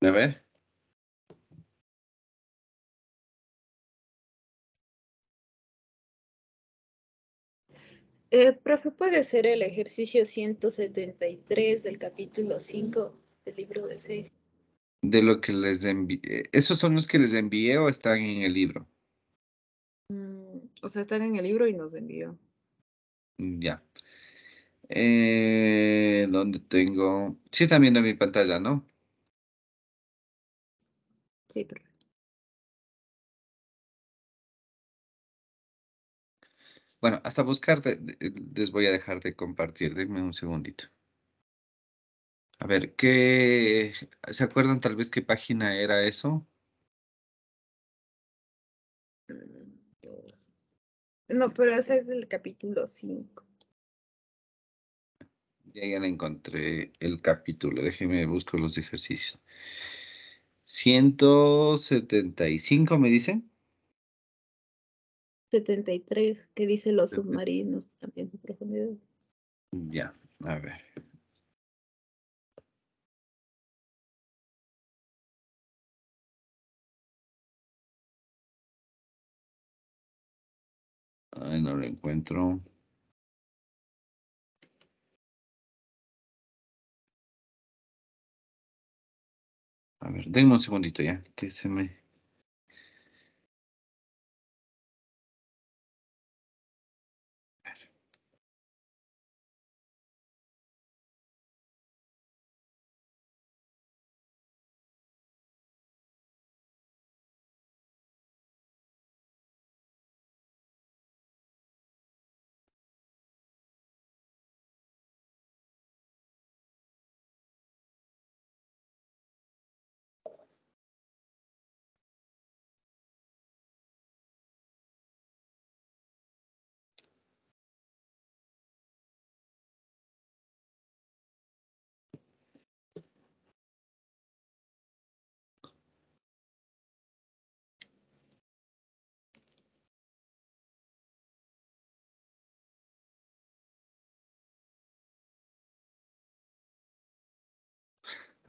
A ver. Profe, puede ser el ejercicio 173 del capítulo 5 del libro de C. De lo que les envié. ¿Esos son los que les envié o están en el libro? O sea, están en el libro y nos envió. Ya. ¿Dónde tengo? Sí, están viendo mi pantalla, ¿no? Sí, profe. Bueno, hasta buscar, les voy a dejar de compartir. Denme un segundito. A ver, ¿se acuerdan tal vez qué página era eso? No, pero ese es el capítulo 5. Ya la encontré el capítulo. Déjenme busco los ejercicios. 175, ¿me dicen? 73, que dice los submarinos también su profundidad. Ya, a ver. Ay, no lo encuentro. A ver, denme un segundito ya, que se me...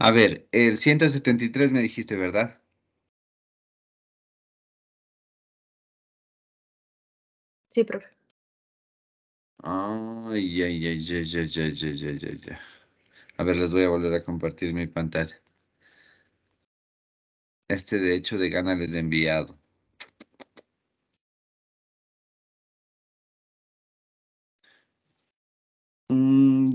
A ver, el 173 me dijiste, ¿verdad? Sí, profe. Ay, ay, ay, ay, ay, ay, ay, ay, ay, ay. A ver, les voy a volver a compartir mi pantalla. Este de hecho de gana les he enviado.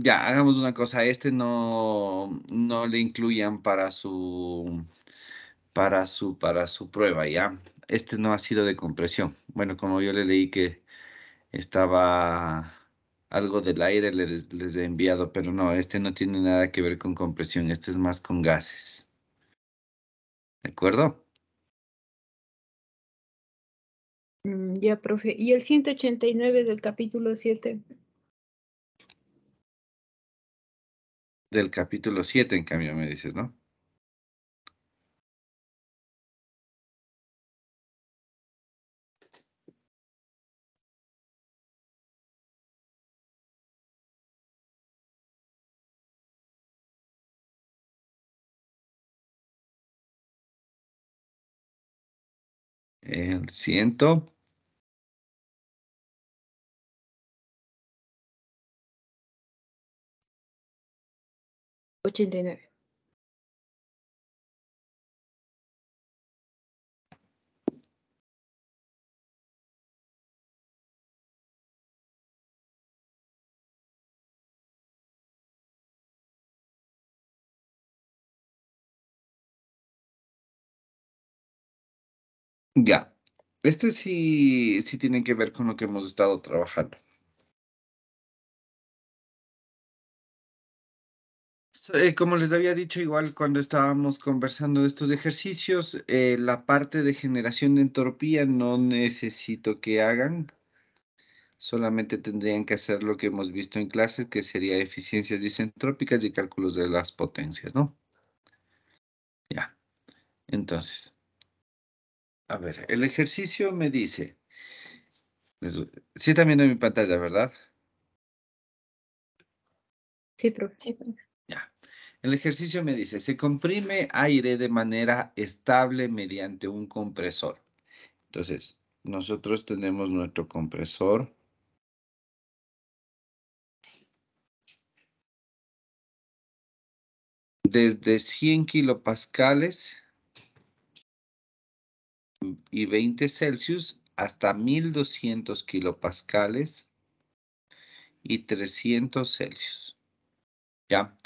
Ya, hagamos una cosa. Este no le incluyan para su prueba, ¿ya? Este no ha sido de compresión. Bueno, como yo le leí que estaba algo del aire, les he enviado, pero no, este no tiene nada que ver con compresión. Este es más con gases. ¿De acuerdo? Ya, profe. Y el 189 del capítulo 7. Del capítulo 7 en cambio, me dices, ¿no? El 100. 89. Ya. Este sí tiene que ver con lo que hemos estado trabajando. Como les había dicho igual cuando estábamos conversando de estos ejercicios, la parte de generación de entropía no necesito que hagan, solamente tendrían que hacer lo que hemos visto en clase, que sería eficiencias disentrópicas y cálculos de las potencias, ¿no? Ya, entonces, a ver, el ejercicio me dice, sí están viendo mi pantalla, ¿verdad? Sí, profe. Ya. El ejercicio me dice, se comprime aire de manera estable mediante un compresor. Entonces, nosotros tenemos nuestro compresor. Desde 100 kilopascales y 20 Celsius hasta 1200 kilopascales y 300 Celsius. ¿Ya?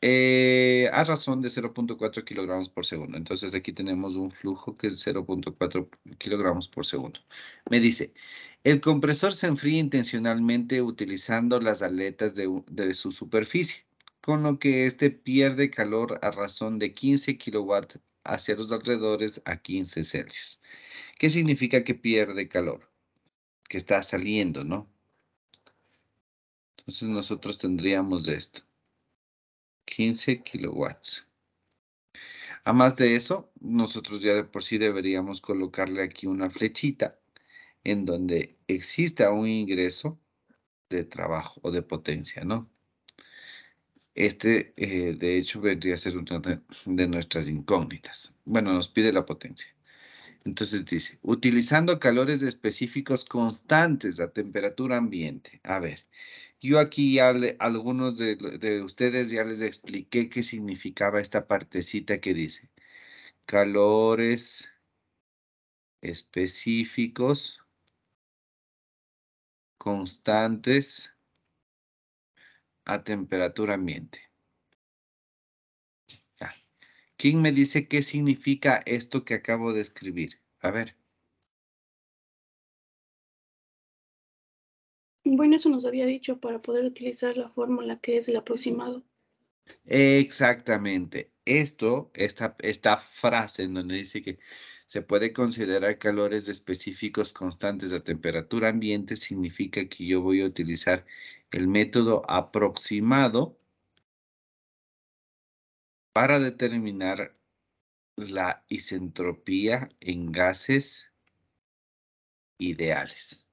A razón de 0.4 kilogramos por segundo. Entonces aquí tenemos un flujo que es 0.4 kilogramos por segundo. Me dice, el compresor se enfría intencionalmente utilizando las aletas de su superficie, con lo que este pierde calor a razón de 15 kilowatts hacia los alrededores a 15 Celsius. ¿Qué significa que pierde calor? Que está saliendo, ¿no? Entonces nosotros tendríamos esto. 15 kilowatts. A más de eso, nosotros ya de por sí deberíamos colocarle aquí una flechita en donde exista un ingreso de trabajo o de potencia, ¿no? De hecho, vendría a ser una de nuestras incógnitas. Bueno, nos pide la potencia. Entonces dice, utilizando calores específicos constantes a temperatura ambiente. A ver, yo aquí ya algunos de ustedes ya les expliqué qué significaba esta partecita que dice calores específicos, constantes, a temperatura ambiente. Ya. ¿Quién me dice qué significa esto que acabo de escribir? A ver. Bueno, eso nos había dicho para poder utilizar la fórmula que es el aproximado. Exactamente. Esta frase en donde dice que se puede considerar calores específicos constantes a temperatura ambiente, significa que yo voy a utilizar el método aproximado para determinar la isentropía en gases ideales.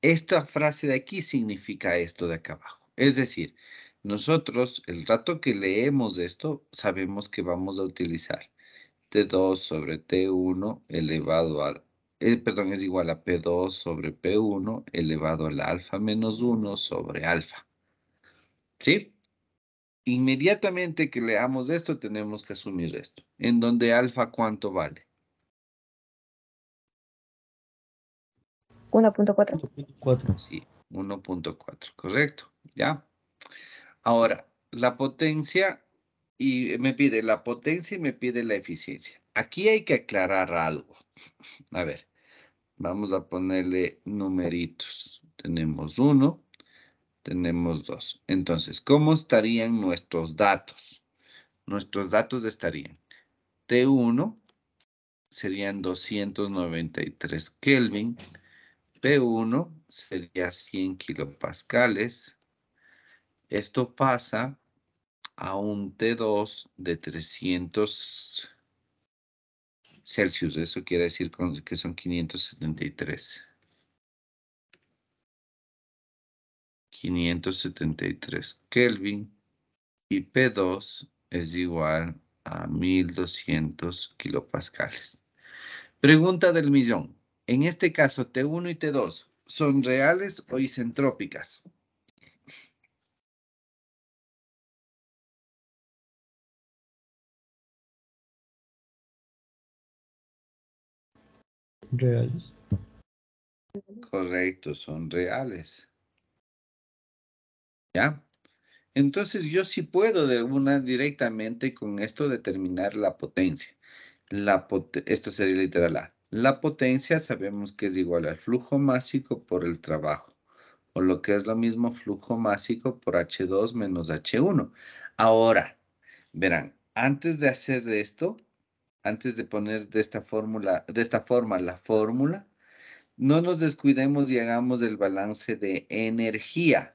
Esta frase de aquí significa esto de acá abajo. Es decir, nosotros, el rato que leemos esto, sabemos que vamos a utilizar T2 sobre T1 elevado al, perdón, es igual a P2 sobre P1 elevado al alfa menos 1 sobre alfa. ¿Sí? Inmediatamente que leamos esto, tenemos que asumir esto. En donde alfa, ¿cuánto vale? 1.4. 4. Sí, 1.4, correcto. ¿Ya? Ahora, la potencia, y me pide la potencia y me pide la eficiencia. Aquí hay que aclarar algo. A ver, vamos a ponerle numeritos. Tenemos 1, tenemos 2. Entonces, ¿cómo estarían nuestros datos? Nuestros datos estarían T1 serían 293 Kelvin, P1 sería 100 kilopascales. Esto pasa a un T2 de 300 Celsius. Eso quiere decir que son 573. 573 Kelvin y P2 es igual a 1200 kilopascales. Pregunta del millón. En este caso, T1 y T2, ¿son reales o isentrópicas? Reales. Correcto, son reales. ¿Ya? Entonces yo sí puedo de una directamente con esto determinar la potencia. Esto sería literal A. La potencia sabemos que es igual al flujo másico por el trabajo, o lo que es lo mismo flujo másico por H2 menos H1. Ahora, verán, antes de hacer esto, antes de poner de esta forma la fórmula, no nos descuidemos y hagamos el balance de energía.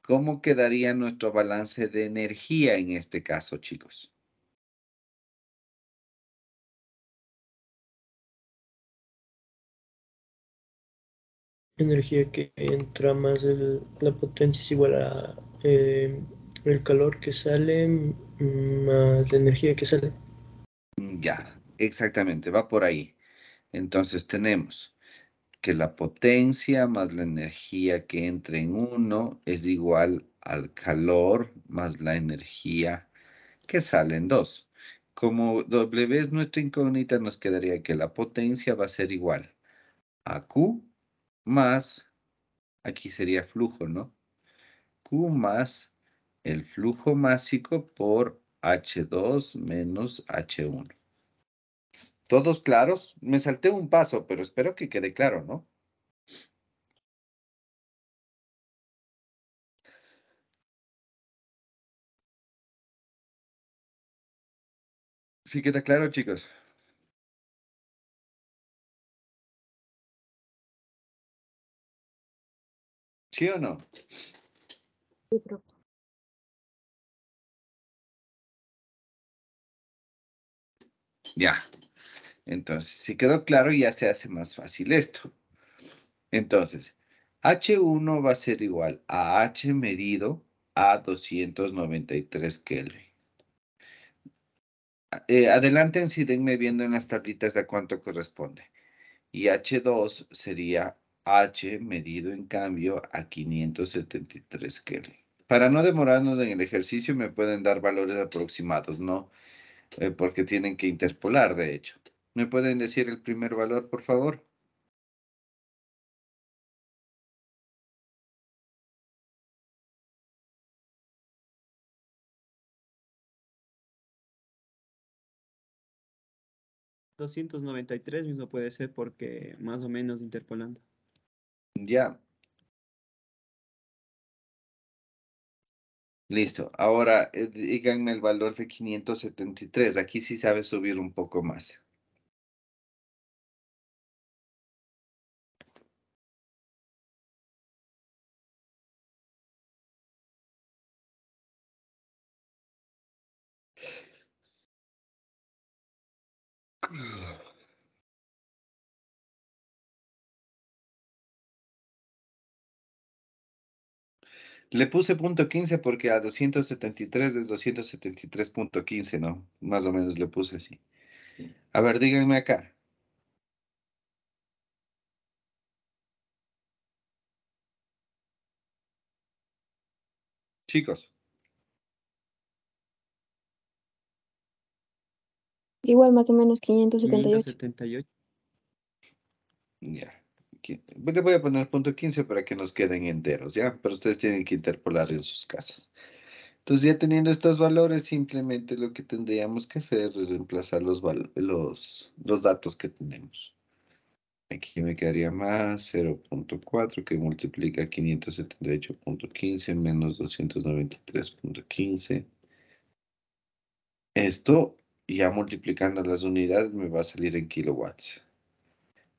¿Cómo quedaría nuestro balance de energía en este caso, chicos? Energía que entra más la potencia es igual a El calor que sale más la energía que sale. Ya, exactamente, va por ahí. Entonces tenemos que la potencia más la energía que entra en uno es igual al calor más la energía que sale en 2. Como W es nuestra incógnita, nos quedaría que la potencia va a ser igual a Q más, aquí sería flujo, ¿no? Q más el flujo másico por H2 menos H1. ¿Todos claros? Me salté un paso, pero espero que quede claro, ¿no? ¿Sí queda claro, chicos? ¿Sí o no? Sí, profe. Ya. Entonces, si quedó claro, ya se hace más fácil esto. Entonces, H1 va a ser igual a H medido a 293 Kelvin. Adelante, si denme viendo en las tablitas de cuánto corresponde. Y H2 sería H medido en cambio a 573 Kelvin. Para no demorarnos en el ejercicio, me pueden dar valores aproximados, ¿no? Porque tienen que interpolar, de hecho. ¿Me pueden decir el primer valor, por favor? $293 mismo puede ser porque más o menos interpolando. Ya. Listo. Ahora, díganme el valor de 573. Aquí sí sabe subir un poco más. Le puse punto 15 porque a 273 es 273.15, ¿no? Más o menos le puse así. A ver, díganme acá. Chicos. Igual más o menos 578. 578. Ya. Le voy a poner punto 15 para que nos queden enteros, ¿ya? Pero ustedes tienen que interpolar en sus casas. Entonces, ya teniendo estos valores, simplemente lo que tendríamos que hacer es reemplazar los datos que tenemos. Aquí me quedaría más 0.4 que multiplica 578.15 menos 293.15. Esto, ya multiplicando las unidades, me va a salir en kilowatts.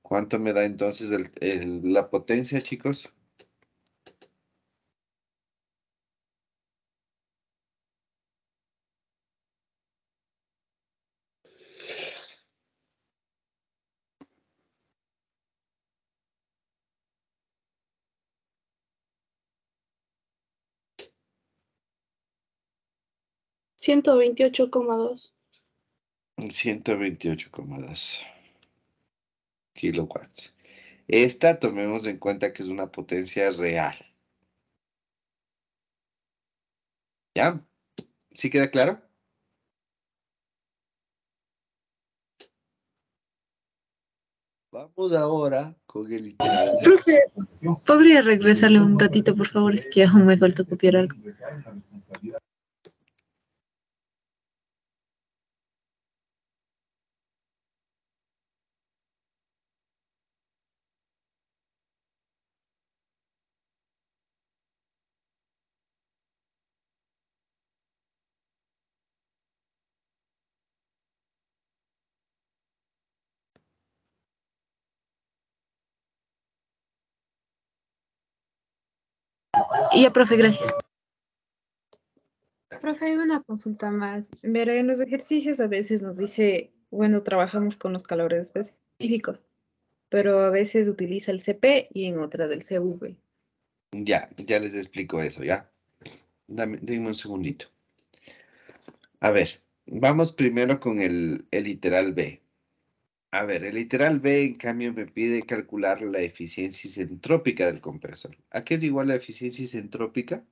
¿Cuánto me da entonces la potencia, chicos? Ciento 128,2. 128,2 kilowatts. Esta tomemos en cuenta que es una potencia real. ¿Ya? ¿Sí queda claro? Vamos ahora con el literal. Profe, ¿podría regresarle un ratito, por favor? Es que aún me falta copiar algo. Y ya, profe, gracias. Profe, hay una consulta más. Verá, en los ejercicios a veces nos dice, bueno, trabajamos con los calores específicos, pero a veces utiliza el CP y en otra del CV. Ya les explico eso, ¿ya? Dime un segundito. A ver, vamos primero con el literal B. A ver, el literal B, en cambio, me pide calcular la eficiencia isentrópica del compresor. ¿A qué es igual la eficiencia isentrópica?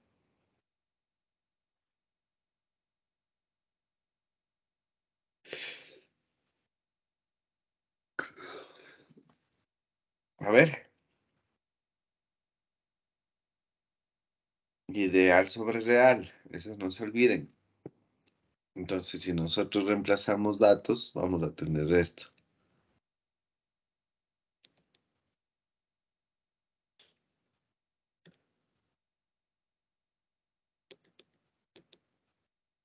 A ver, ideal sobre real, eso no se olviden. Entonces, si nosotros reemplazamos datos, vamos a tener esto.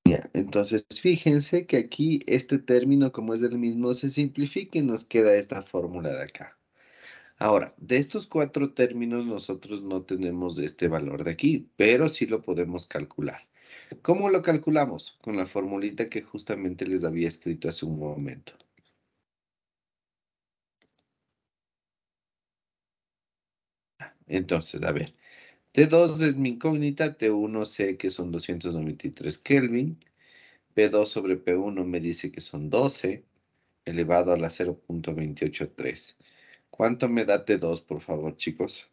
Ya, entonces, fíjense que aquí este término, como es el mismo, se simplifica y nos queda esta fórmula de acá. Ahora, de estos cuatro términos, nosotros no tenemos este valor de aquí, pero sí lo podemos calcular. ¿Cómo lo calculamos? Con la formulita que justamente les había escrito hace un momento. Entonces, a ver, T2 es mi incógnita, T1 sé que son 293 Kelvin, P2 sobre P1 me dice que son 12, elevado a la 0.283. ¿Cuánto me da T2, por favor, chicos?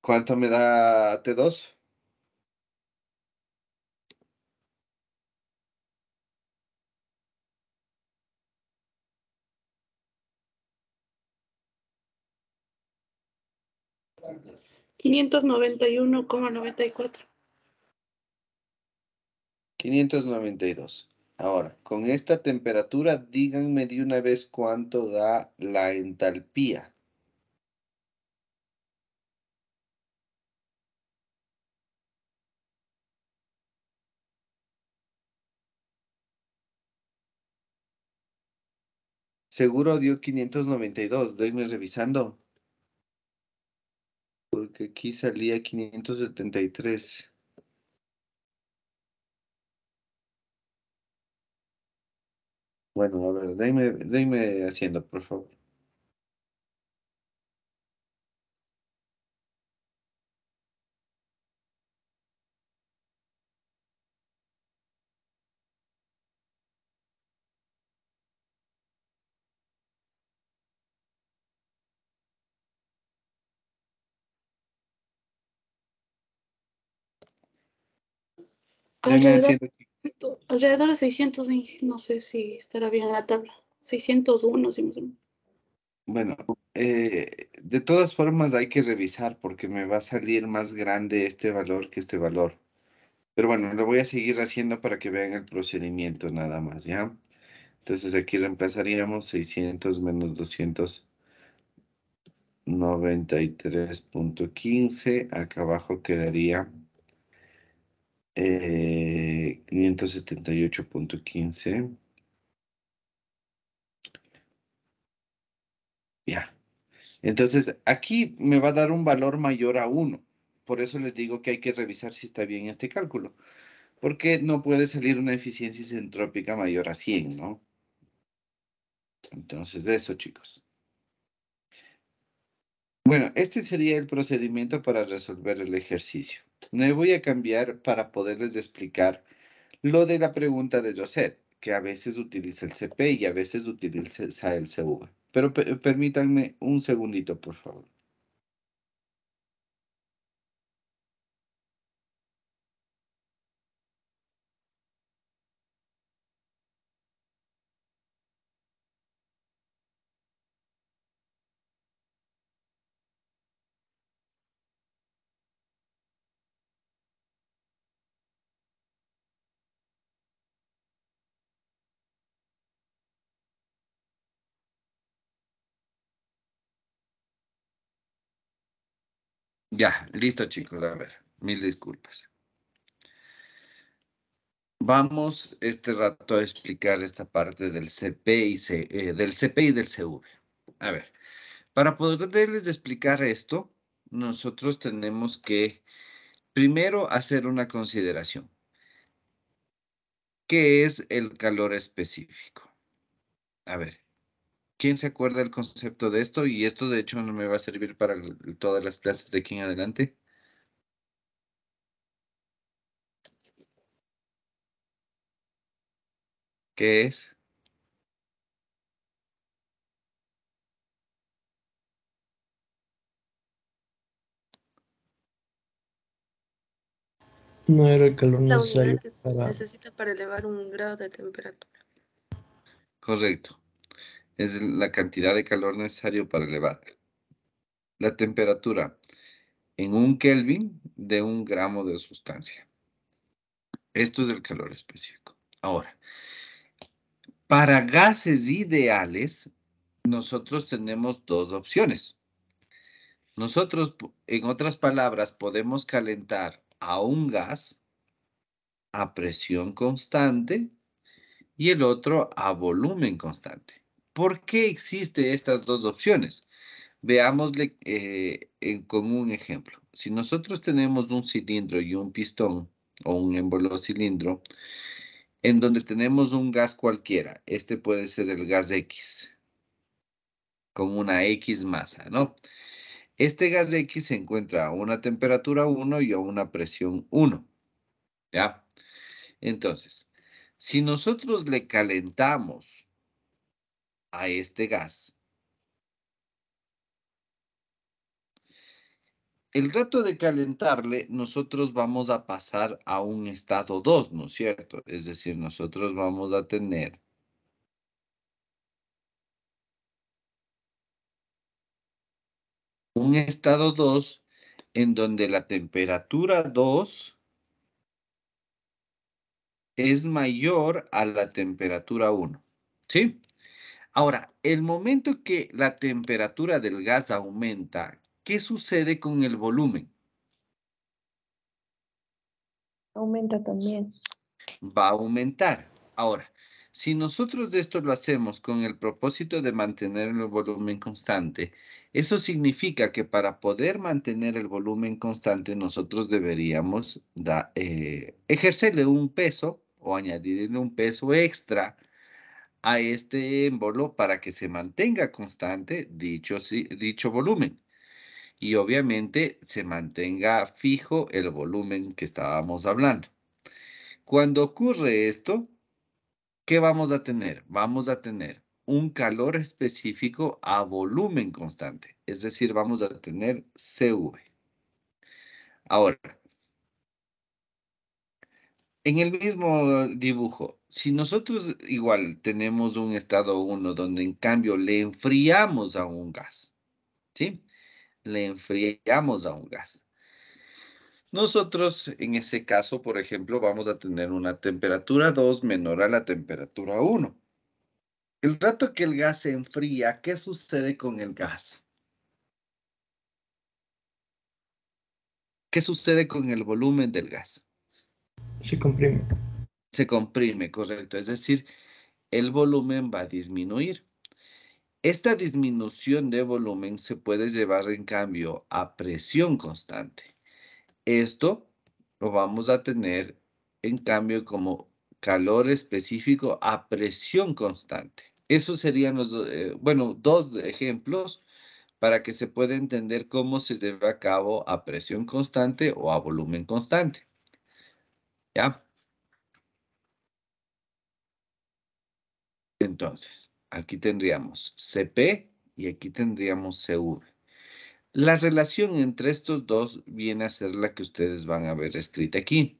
¿Cuánto me da T2? 591,94. 592. Ahora, con esta temperatura, díganme de una vez cuánto da la entalpía. Seguro dio 592. Déjenme revisando. Porque aquí salía 573. Bueno, a ver, déjenme haciendo, por favor. Déjenme Alrededor, haciendo. alrededor de 600, no sé si estará bien en la tabla. 601, si más o menos. Bueno, de todas formas hay que revisar porque me va a salir más grande este valor que este valor. Pero bueno, lo voy a seguir haciendo para que vean el procedimiento nada más, ¿ya? Entonces aquí reemplazaríamos 600 menos 293.15. Acá abajo quedaría 578.15. Ya. Entonces aquí me va a dar un valor mayor a 1. Por eso les digo que hay que revisar si está bien este cálculo. Porque no puede salir una eficiencia isentrópica mayor a 100, ¿no? Entonces eso, chicos. Bueno, este sería el procedimiento para resolver el ejercicio. Me voy a cambiar para poderles explicar lo de la pregunta de Josette, que a veces utiliza el CP y a veces utiliza el CV. Pero permítanme un segundito, por favor. Ya, listo, chicos. A ver, mil disculpas. Vamos este rato a explicar esta parte del CP y del CP y del CV. A ver, Para poderles explicar esto, nosotros tenemos que primero hacer una consideración. ¿Qué es el calor específico? A ver, ¿quién se acuerda del concepto de esto? Y esto, de hecho, no me va a servir para todas las clases de aquí en adelante. ¿Qué es? No era el calor La unidad necesario que se para... necesita para elevar un grado de temperatura. Correcto. Es la cantidad de calor necesario para elevar la temperatura en un Kelvin de 1 gramo de sustancia. Esto es el calor específico. Ahora, para gases ideales, nosotros tenemos dos opciones. Nosotros, en otras palabras, podemos calentar a un gas a presión constante y el otro a volumen constante. ¿Por qué existen estas dos opciones? Veámosle con un ejemplo. Si nosotros tenemos un cilindro y un pistón o un émbolo cilindro, en donde tenemos un gas cualquiera, este puede ser el gas X, con una X masa, ¿no? Este gas X se encuentra a una temperatura 1 y a una presión 1, ¿ya? Entonces, si nosotros le calentamos a este gas, el rato de calentarle, nosotros vamos a pasar a un estado 2, ¿no es cierto? Es decir, nosotros vamos a tener un estado 2 en donde la temperatura 2 es mayor a la temperatura 1, ¿sí? Ahora, el momento que la temperatura del gas aumenta, ¿qué sucede con el volumen? Aumenta también. Va a aumentar. Ahora, si nosotros de esto lo hacemos con el propósito de mantener el volumen constante, eso significa que para poder mantener el volumen constante, nosotros deberíamos ejercerle un peso o añadirle un peso extra a este émbolo para que se mantenga constante dicho volumen. Y obviamente se mantenga fijo el volumen que estábamos hablando. Cuando ocurre esto, ¿qué vamos a tener? Vamos a tener un calor específico a volumen constante, es decir, vamos a tener CV. Ahora, en el mismo dibujo, si nosotros igual tenemos un estado 1 donde en cambio le enfriamos a un gas, ¿sí? Le enfriamos a un gas. Nosotros, en ese caso, por ejemplo, vamos a tener una temperatura 2 menor a la temperatura 1. El rato que el gas se enfría, ¿qué sucede con el gas? ¿Qué sucede con el volumen del gas? Se comprime. Se comprime, correcto. Es decir, el volumen va a disminuir. Esta disminución de volumen se puede llevar en cambio a presión constante. Esto lo vamos a tener en cambio como calor específico a presión constante. Esos serían dos ejemplos para que se pueda entender cómo se lleva a cabo a presión constante o a volumen constante. ¿Ya? Entonces, aquí tendríamos CP y aquí tendríamos CV. La relación entre estos dos viene a ser la que ustedes van a ver escrita aquí.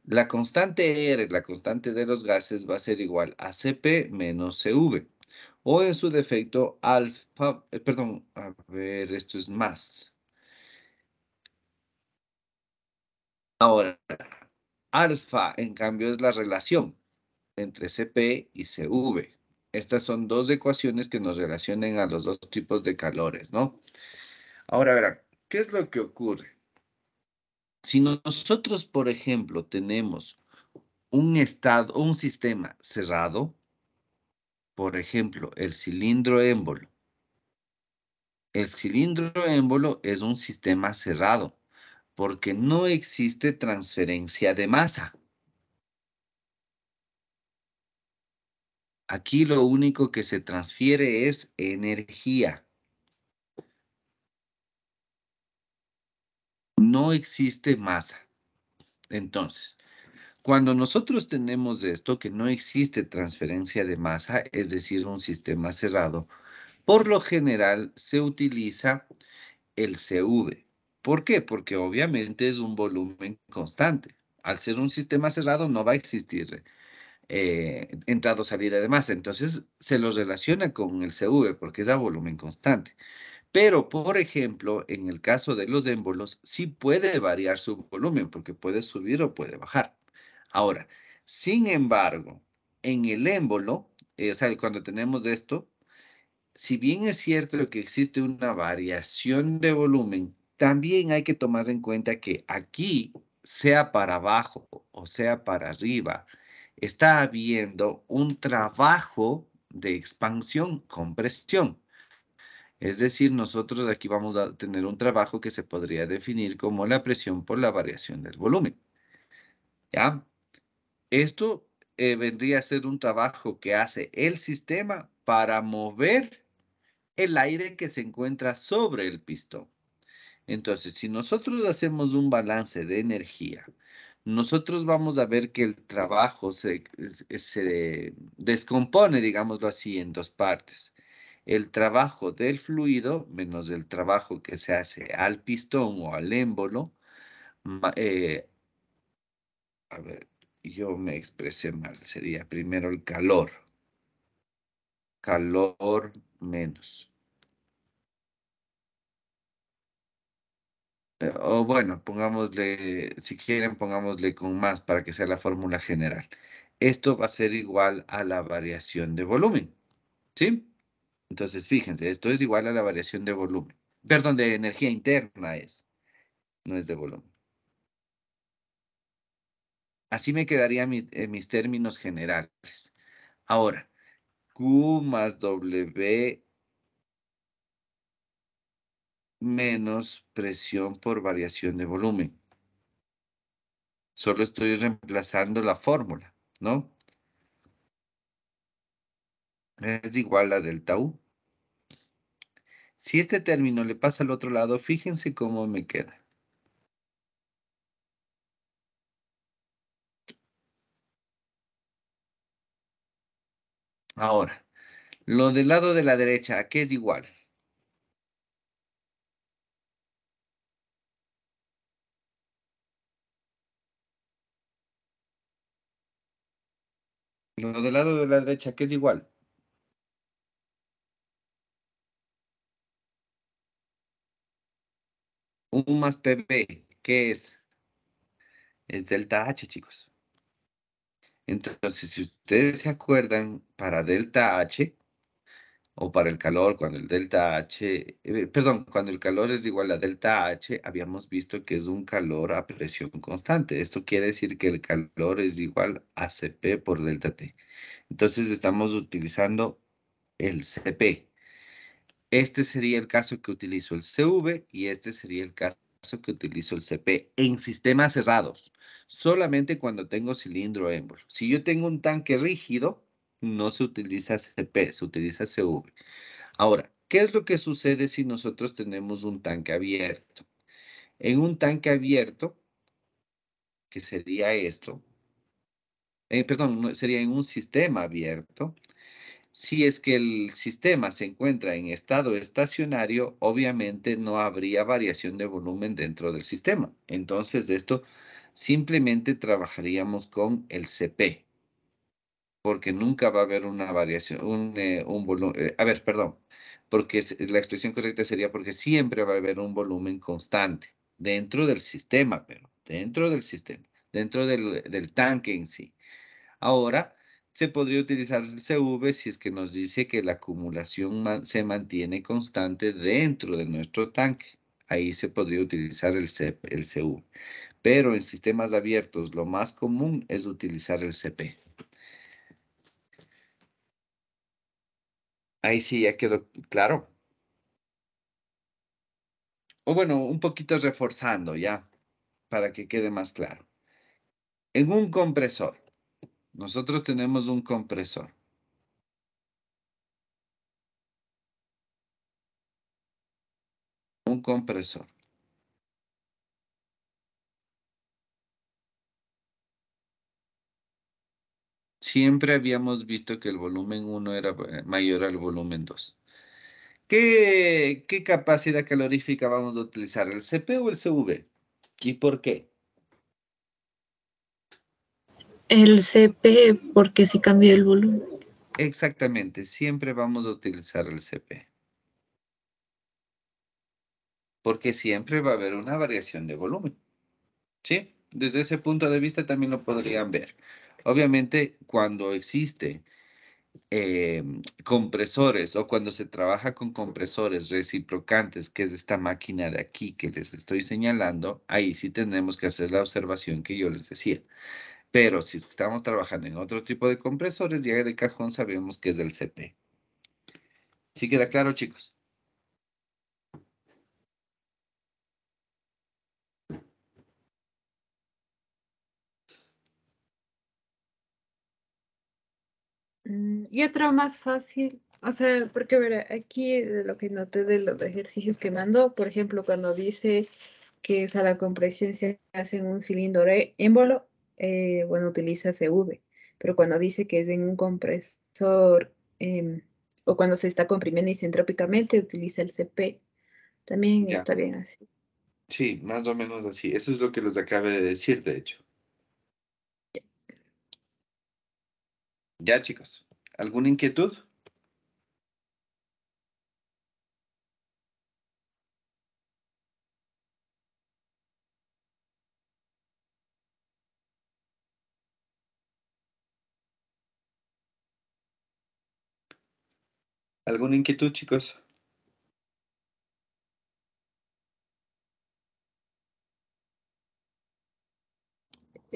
La constante R, la constante de los gases, va a ser igual a CP menos CV. O en su defecto, alfa, perdón, a ver, esto es más. Ahora, alfa, en cambio, es la relación entre CP y CV. Estas son dos ecuaciones que nos relacionan a los dos tipos de calores, ¿no? Ahora verán, ¿qué es lo que ocurre? Si nosotros, por ejemplo, tenemos un sistema cerrado, por ejemplo, el cilindro émbolo, El cilindro émbolo es un sistema cerrado porque no existe transferencia de masa. Aquí lo único que se transfiere es energía. No existe masa. Entonces, cuando nosotros tenemos esto, que no existe transferencia de masa, es decir, un sistema cerrado, por lo general se utiliza el CV. ¿Por qué? Porque obviamente es un volumen constante. Al ser un sistema cerrado no va a existir entrada o salida de masa. Entonces se lo relaciona con el CV porque es a volumen constante. Pero, por ejemplo, en el caso de los émbolos, sí puede variar su volumen porque puede subir o puede bajar. Ahora, sin embargo, en el émbolo, o sea, cuando tenemos esto, si bien es cierto que existe una variación de volumen, también hay que tomar en cuenta que aquí, sea para abajo o sea para arriba, está habiendo un trabajo de expansión, compresión. Es decir, nosotros aquí vamos a tener un trabajo que se podría definir como la presión por la variación del volumen. ¿Ya? Esto vendría a ser un trabajo que hace el sistema para mover el aire que se encuentra sobre el pistón. Entonces, si nosotros hacemos un balance de energía, nosotros vamos a ver que el trabajo se descompone, digámoslo así, en dos partes. El trabajo del fluido menos el trabajo que se hace al pistón o al émbolo. ma- eh, a ver, yo me expresé mal. Sería primero el calor. Calor menos. O bueno, pongámosle, si quieren, pongámosle con más para que sea la fórmula general. Esto va a ser igual a la variación de volumen, ¿sí? Entonces, fíjense, esto es igual a la variación de volumen. Perdón, de energía interna es, no es de volumen. Así me quedarían mis términos generales. Ahora, Q más W menos presión por variación de volumen. Solo estoy reemplazando la fórmula, ¿no? Es igual a delta U. Si este término le pasa al otro lado, fíjense cómo me queda. Ahora, lo del lado de la derecha, ¿a qué es igual? Lo del lado de la derecha, ¿a qué es igual? U más PB, ¿qué es? Es delta H, chicos. Entonces, si ustedes se acuerdan, para delta H, o para el calor, cuando el delta H, perdón, cuando el calor es igual a delta H, habíamos visto que es un calor a presión constante. Esto quiere decir que el calor es igual a Cp por delta T. Entonces estamos utilizando el Cp. Este sería el caso que utilizo el CV y este sería el caso que utilizo el CP en sistemas cerrados. Solamente cuando tengo cilindro émbolo. Si yo tengo un tanque rígido, no se utiliza CP, se utiliza CV. Ahora, ¿qué es lo que sucede si nosotros tenemos un tanque abierto? En un tanque abierto, que sería esto, perdón, sería en un sistema abierto. Si es que el sistema se encuentra en estado estacionario, obviamente no habría variación de volumen dentro del sistema. Entonces, de esto simplemente trabajaríamos con el CP, porque nunca va a haber una variación, un volumen, a ver, perdón, porque la expresión correcta sería porque siempre va a haber un volumen constante dentro del sistema, pero dentro del sistema, dentro del tanque en sí. Ahora, se podría utilizar el CV si es que nos dice que la acumulación se mantiene constante dentro de nuestro tanque. Ahí se podría utilizar el CV. Pero en sistemas abiertos, lo más común es utilizar el CP. Ahí sí ya quedó claro. bueno, un poquito reforzando ya, para que quede más claro. En un compresor, nosotros tenemos un compresor. Un compresor. Siempre habíamos visto que el volumen 1 era mayor al volumen 2. ¿Qué capacidad calorífica vamos a utilizar? ¿El CP o el CV? ¿Y por qué? El CP, porque sí cambió el volumen. Exactamente, siempre vamos a utilizar el CP. Porque siempre va a haber una variación de volumen. ¿Sí? Desde ese punto de vista también lo podrían ver. Obviamente, cuando existe compresores o cuando se trabaja con compresores reciprocantes, que es esta máquina de aquí que les estoy señalando, ahí sí tenemos que hacer la observación que yo les decía. Pero si estamos trabajando en otro tipo de compresores, ya de cajón sabemos que es del CP. ¿Sí queda claro, chicos? Y otro más fácil, o sea, porque verá, aquí de lo que noté de los ejercicios que mandó, por ejemplo, cuando dice que o sea, la compresión se hace en un cilindro émbolo, bueno, utiliza CV, pero cuando dice que es en un compresor o cuando se está comprimiendo isentrópicamente, utiliza el CP. También Ya. está bien así. Sí, más o menos así. Eso es lo que les acabé de decir, de hecho. Ya, chicos. ¿Alguna inquietud? ¿Alguna inquietud, chicos?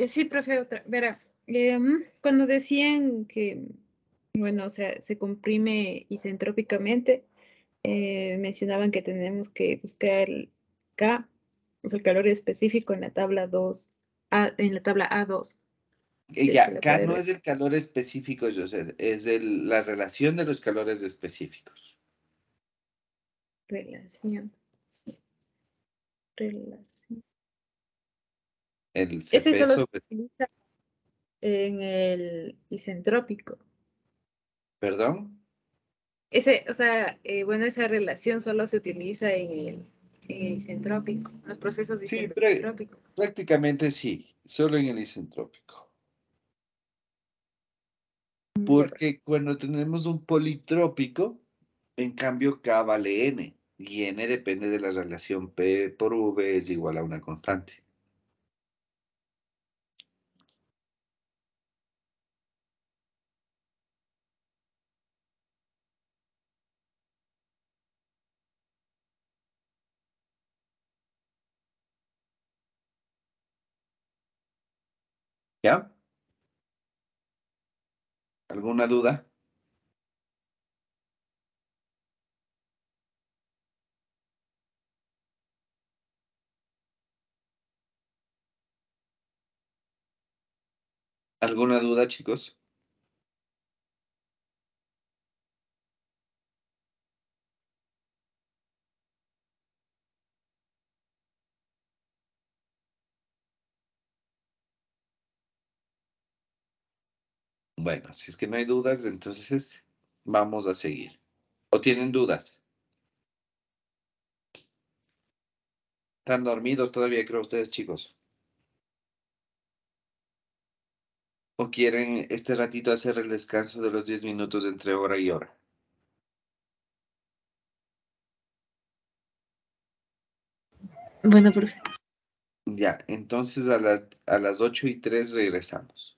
Sí, profe, otra, verá, cuando decían que, bueno, o sea, se comprime isentrópicamente, mencionaban que tenemos que buscar el K, o sea, el calor específico en la tabla 2, en la tabla A2, si es que Ya, la K puede no ver. es el calor específico, José, es la relación de los calores específicos. Relación, relación. El Ese CP solo se sobre, utiliza en el isentrópico. perdón. Ese, o sea, bueno, esa relación solo se utiliza en el isentrópico, los procesos Sí, isentrópicos. prácticamente sí, solo en el isentrópico. Ya, Porque cuando tenemos un politrópico, en cambio K vale N, y N depende de la relación P por V es igual a una constante. ¿Ya? ¿Alguna duda? ¿Alguna duda, chicos? Bueno, si es que no hay dudas, entonces vamos a seguir. ¿O tienen dudas? ¿Están dormidos todavía, creo ustedes, chicos? ¿O quieren este ratito hacer el descanso de los 10 minutos entre hora y hora? Bueno, profe. Ya, entonces a las 8:03 regresamos.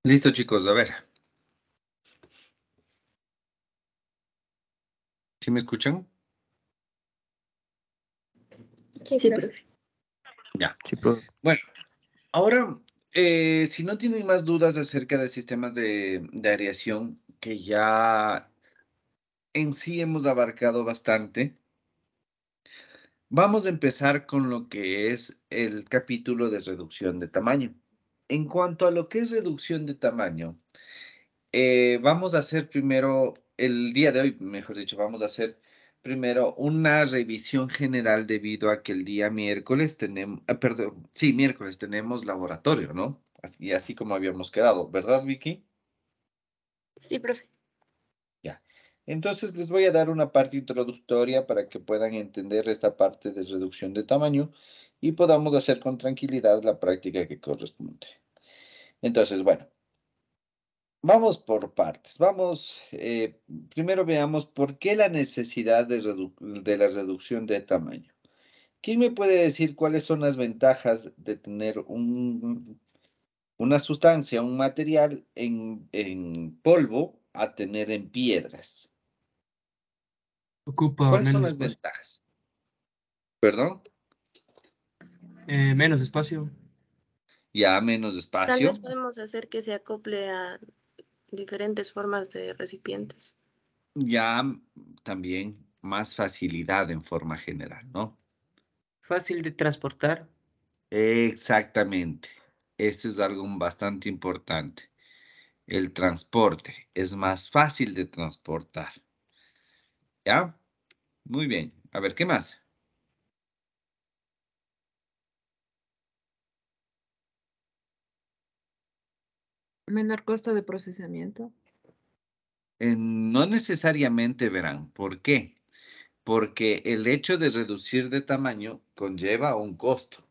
Listo, chicos, a ver. ¿Sí me escuchan? Sí, profe. Ya. Sí, profe. Bueno, ahora, si no tienen más dudas acerca de sistemas de aireación, que ya en sí hemos abarcado bastante, vamos a empezar con lo que es el capítulo de reducción de tamaño. En cuanto a lo que es reducción de tamaño, vamos a hacer primero, el día de hoy, mejor dicho, vamos a hacer primero una revisión general debido a que el día miércoles tenemos, perdón, sí, miércoles tenemos laboratorio, ¿no? Así como habíamos quedado, ¿verdad, Vicky? Sí, profe. Ya. Entonces les voy a dar una parte introductoria para que puedan entender esta parte de reducción de tamaño y podamos hacer con tranquilidad la práctica que corresponde. Entonces, bueno. Vamos por partes. Vamos, primero veamos por qué la necesidad de la reducción de tamaño. ¿Quién me puede decir cuáles son las ventajas de tener una sustancia, un material en polvo a tener en piedras? Ocupa ¿Cuáles son menos las espacio. ventajas? ¿Perdón? Menos espacio. Ya menos Tal vez espacio, podemos hacer que se acople a diferentes formas de recipientes. ya también más facilidad en forma general, ¿no? Fácil de transportar. Exactamente. Eso es algo bastante importante. El transporte es más fácil de transportar. ¿Ya? Muy bien. A ver, ¿qué más? Menor costo de procesamiento. No necesariamente verán. ¿Por qué? Porque el hecho de reducir de tamaño conlleva un costo.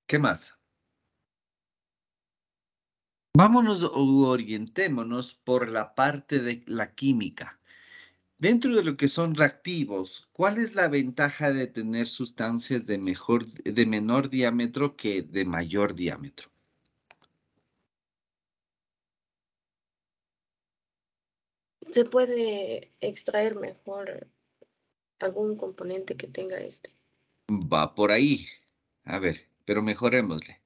¿Qué más? Vámonos o orientémonos por la parte de la química. Dentro de lo que son reactivos, ¿cuál es la ventaja de tener sustancias de menor diámetro que de mayor diámetro? Se puede extraer mejor algún componente que tenga este. Va por ahí. A ver, pero mejorémosle.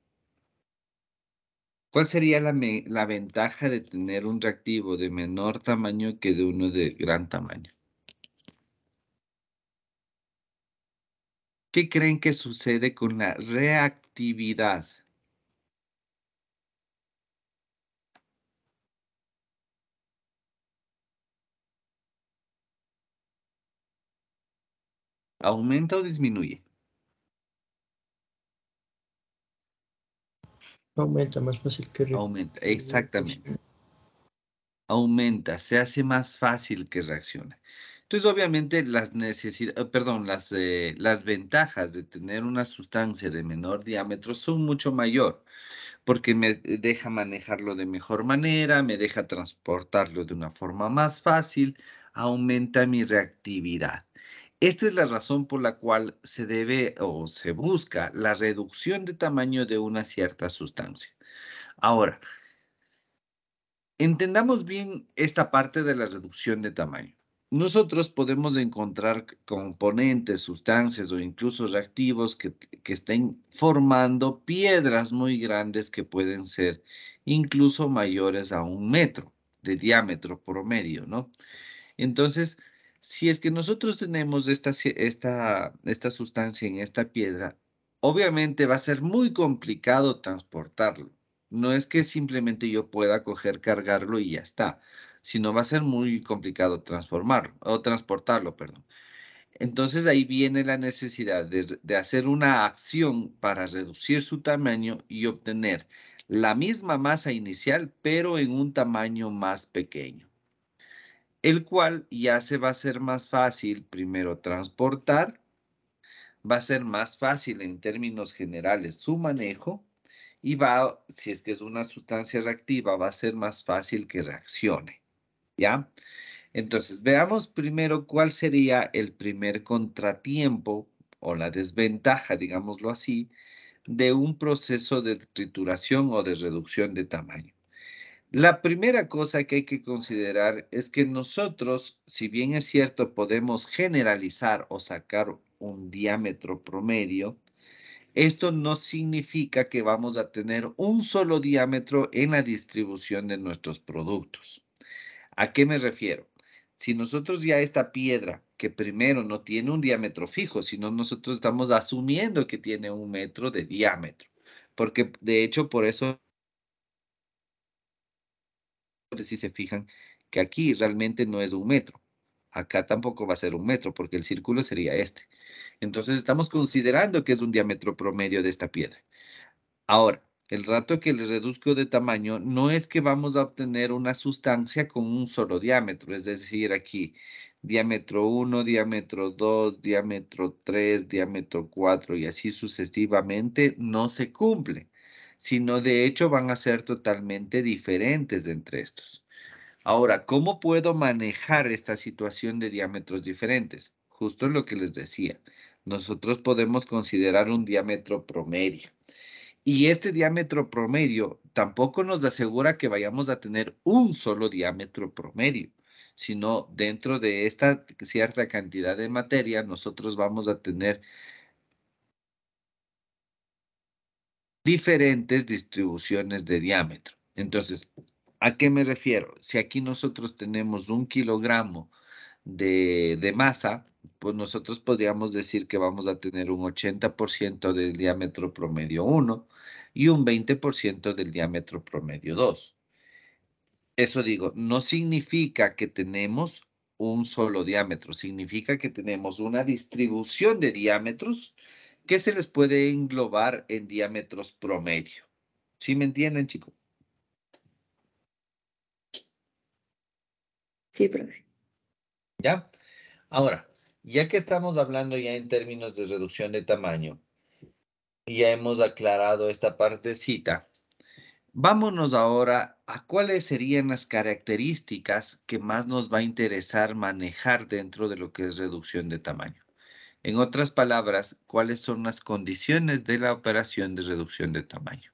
¿Cuál sería la ventaja de tener un reactivo de menor tamaño que de uno de gran tamaño? ¿Qué creen que sucede con la reactividad? ¿Aumenta o disminuye? Aumenta más fácil que Aumenta, reaccione. exactamente. Aumenta, se hace más fácil que reaccione. Entonces, obviamente, las ventajas de tener una sustancia de menor diámetro son mucho mayor, porque me deja manejarlo de mejor manera, me deja transportarlo de una forma más fácil, aumenta mi reactividad. Esta es la razón por la cual se debe o se busca la reducción de tamaño de una cierta sustancia. Ahora, entendamos bien esta parte de la reducción de tamaño. Nosotros podemos encontrar componentes, sustancias o incluso reactivos que estén formando piedras muy grandes que pueden ser incluso mayores a 1 metro de diámetro promedio, ¿no? Entonces, si es que nosotros tenemos esta sustancia en esta piedra, obviamente va a ser muy complicado transportarlo. No es que simplemente yo pueda coger, cargarlo y ya está, sino va a ser muy complicado transformarlo o transportarlo, perdón. Entonces ahí viene la necesidad de hacer una acción para reducir su tamaño y obtener la misma masa inicial, pero en un tamaño más pequeño, el cual ya se va a hacer más fácil primero transportar, va a ser más fácil en términos generales su manejo y si es que es una sustancia reactiva, va a ser más fácil que reaccione, ¿ya? Entonces, veamos primero cuál sería el primer contratiempo o la desventaja, digámoslo así, de un proceso de trituración o de reducción de tamaño. La primera cosa que hay que considerar es que nosotros, si bien es cierto, podemos generalizar o sacar un diámetro promedio, esto no significa que vamos a tener un solo diámetro en la distribución de nuestros productos. ¿A qué me refiero? Si nosotros ya esta piedra, que primero no tiene un diámetro fijo, sino nosotros estamos asumiendo que tiene 1 metro de diámetro, porque de hecho por eso, si se fijan, que aquí realmente no es 1 metro. Acá tampoco va a ser 1 metro, porque el círculo sería este. Entonces estamos considerando que es un diámetro promedio de esta piedra. Ahora, el rato que le reduzco de tamaño, no es que vamos a obtener una sustancia con un solo diámetro, es decir, aquí diámetro 1, diámetro 2, diámetro 3, diámetro 4 y así sucesivamente, no se cumple, sino de hecho van a ser totalmente diferentes de entre estos. Ahora, ¿cómo puedo manejar esta situación de diámetros diferentes? Justo lo que les decía, nosotros podemos considerar un diámetro promedio. Y este diámetro promedio tampoco nos asegura que vayamos a tener un solo diámetro promedio, sino dentro de esta cierta cantidad de materia, nosotros vamos a tener diferentes distribuciones de diámetro. Entonces, ¿a qué me refiero? Si aquí nosotros tenemos 1 kilogramo de masa, pues nosotros podríamos decir que vamos a tener un 80% del diámetro promedio 1 y un 20% del diámetro promedio 2. Eso digo, no significa que tenemos un solo diámetro, significa que tenemos una distribución de diámetros que se les puede englobar en diámetros promedio. ¿Sí me entienden, chicos? Sí, profe. ¿Ya? Ahora, ya que estamos hablando ya en términos de reducción de tamaño, y ya hemos aclarado esta partecita, vámonos ahora a cuáles serían las características que más nos va a interesar manejar dentro de lo que es reducción de tamaño. En otras palabras, ¿cuáles son las condiciones de la operación de reducción de tamaño?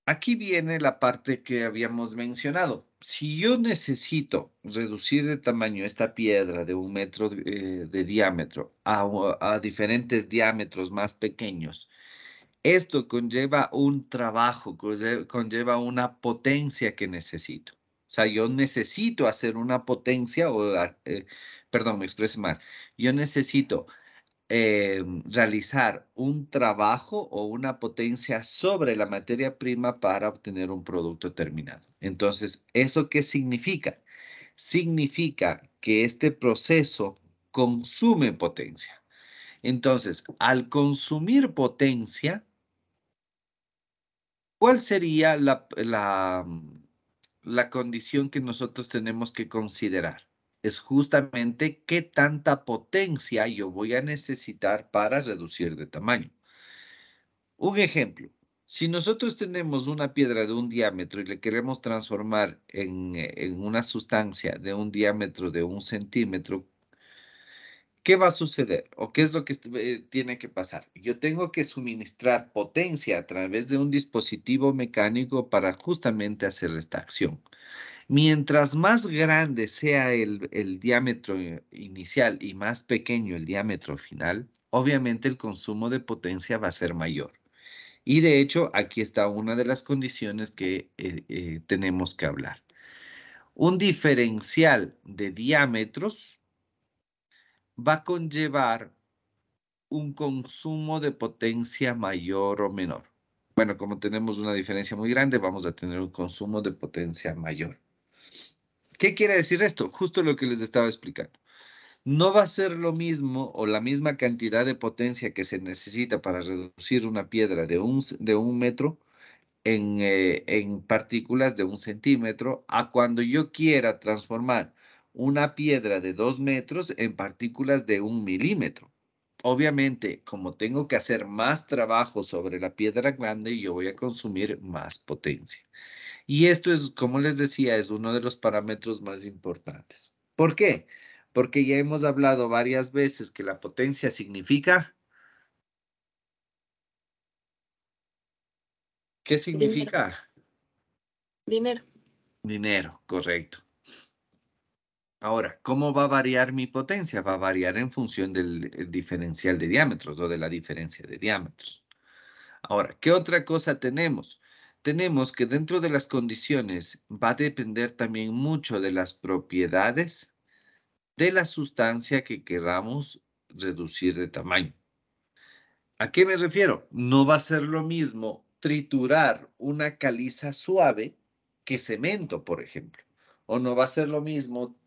Aquí viene la parte que habíamos mencionado. Si yo necesito reducir de tamaño esta piedra de 1 metro de diámetro a diferentes diámetros más pequeños, esto conlleva un trabajo, conlleva una potencia que necesito. O sea, yo necesito hacer una potencia, perdón, me expresé mal. Yo necesito realizar un trabajo o una potencia sobre la materia prima para obtener un producto terminado. Entonces, ¿eso qué significa? Significa que este proceso consume potencia. Entonces, al consumir potencia, ¿cuál sería la condición que nosotros tenemos que considerar? Es justamente qué tanta potencia yo voy a necesitar para reducir de tamaño. Un ejemplo, si nosotros tenemos una piedra de un diámetro y le queremos transformar en una sustancia de un diámetro de 1 centímetro, ¿qué va a suceder? ¿O qué es lo que tiene que pasar? Yo tengo que suministrar potencia a través de un dispositivo mecánico para justamente hacer esta acción. Mientras más grande sea el diámetro inicial y más pequeño el diámetro final, obviamente el consumo de potencia va a ser mayor. Y de hecho, aquí está una de las condiciones que tenemos que hablar. Un diferencial de diámetros va a conllevar un consumo de potencia mayor o menor. Bueno, como tenemos una diferencia muy grande, vamos a tener un consumo de potencia mayor. ¿Qué quiere decir esto? Justo lo que les estaba explicando. No va a ser lo mismo o la misma cantidad de potencia que se necesita para reducir una piedra de un metro en partículas de 1 centímetro a cuando yo quiera transformar una piedra de 2 metros en partículas de 1 milímetro. Obviamente, como tengo que hacer más trabajo sobre la piedra grande, yo voy a consumir más potencia. Y esto es, como les decía, es uno de los parámetros más importantes. ¿Por qué? Porque ya hemos hablado varias veces que la potencia significa... ¿Qué Dinero. significa? Dinero. Dinero, correcto. Ahora, ¿cómo va a variar mi potencia? Va a variar en función del diferencial de diámetros o de la diferencia de diámetros. Ahora, ¿qué otra cosa tenemos? Tenemos que dentro de las condiciones va a depender también mucho de las propiedades de la sustancia que queramos reducir de tamaño. ¿A qué me refiero? No va a ser lo mismo triturar una caliza suave que cemento, por ejemplo. O no va a ser lo mismo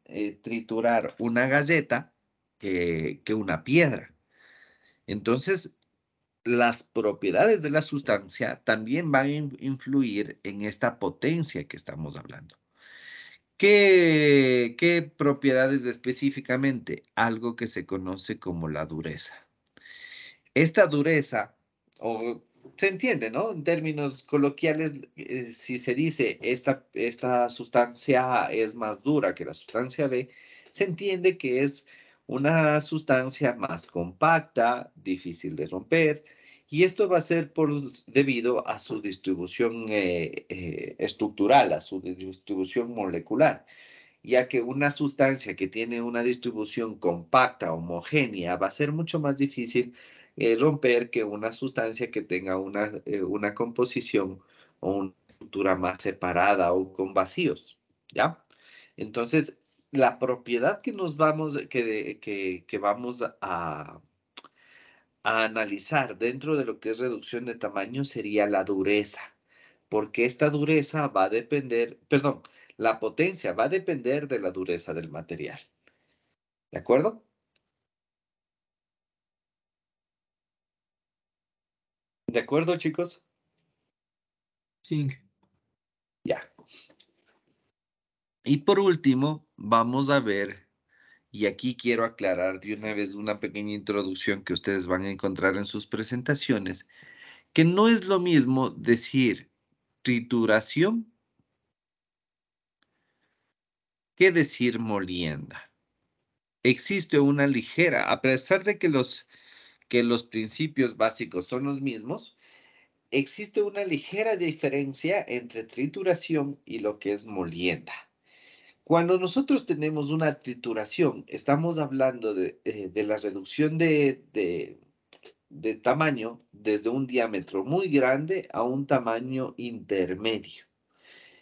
triturar una galleta que una piedra. Entonces, las propiedades de la sustancia también van a influir en esta potencia que estamos hablando. ¿Qué propiedades específicamente? Algo que se conoce como la dureza. Esta dureza, o se entiende, ¿no? En términos coloquiales, si se dice esta sustancia A es más dura que la sustancia B, se entiende que es una sustancia más compacta, difícil de romper, y esto va a ser debido a su distribución estructural, a su distribución molecular, ya que una sustancia que tiene una distribución compacta, homogénea, va a ser mucho más difícil romper que una sustancia que tenga una composición o una estructura más separada o con vacíos, ¿ya? Entonces, la propiedad que vamos a analizar dentro de lo que es reducción de tamaño sería la dureza, porque esta dureza va a depender, perdón, la potencia va a depender de la dureza del material. ¿De acuerdo? ¿De acuerdo, chicos? Sí. Ya. Y por último, vamos a ver, y aquí quiero aclarar de una vez una pequeña introducción que ustedes van a encontrar en sus presentaciones, que no es lo mismo decir trituración que decir molienda. Existe una ligera, a pesar de que los principios básicos son los mismos, existe una ligera diferencia entre trituración y lo que es molienda. Cuando nosotros tenemos una trituración, estamos hablando de la reducción de tamaño desde un diámetro muy grande a un tamaño intermedio.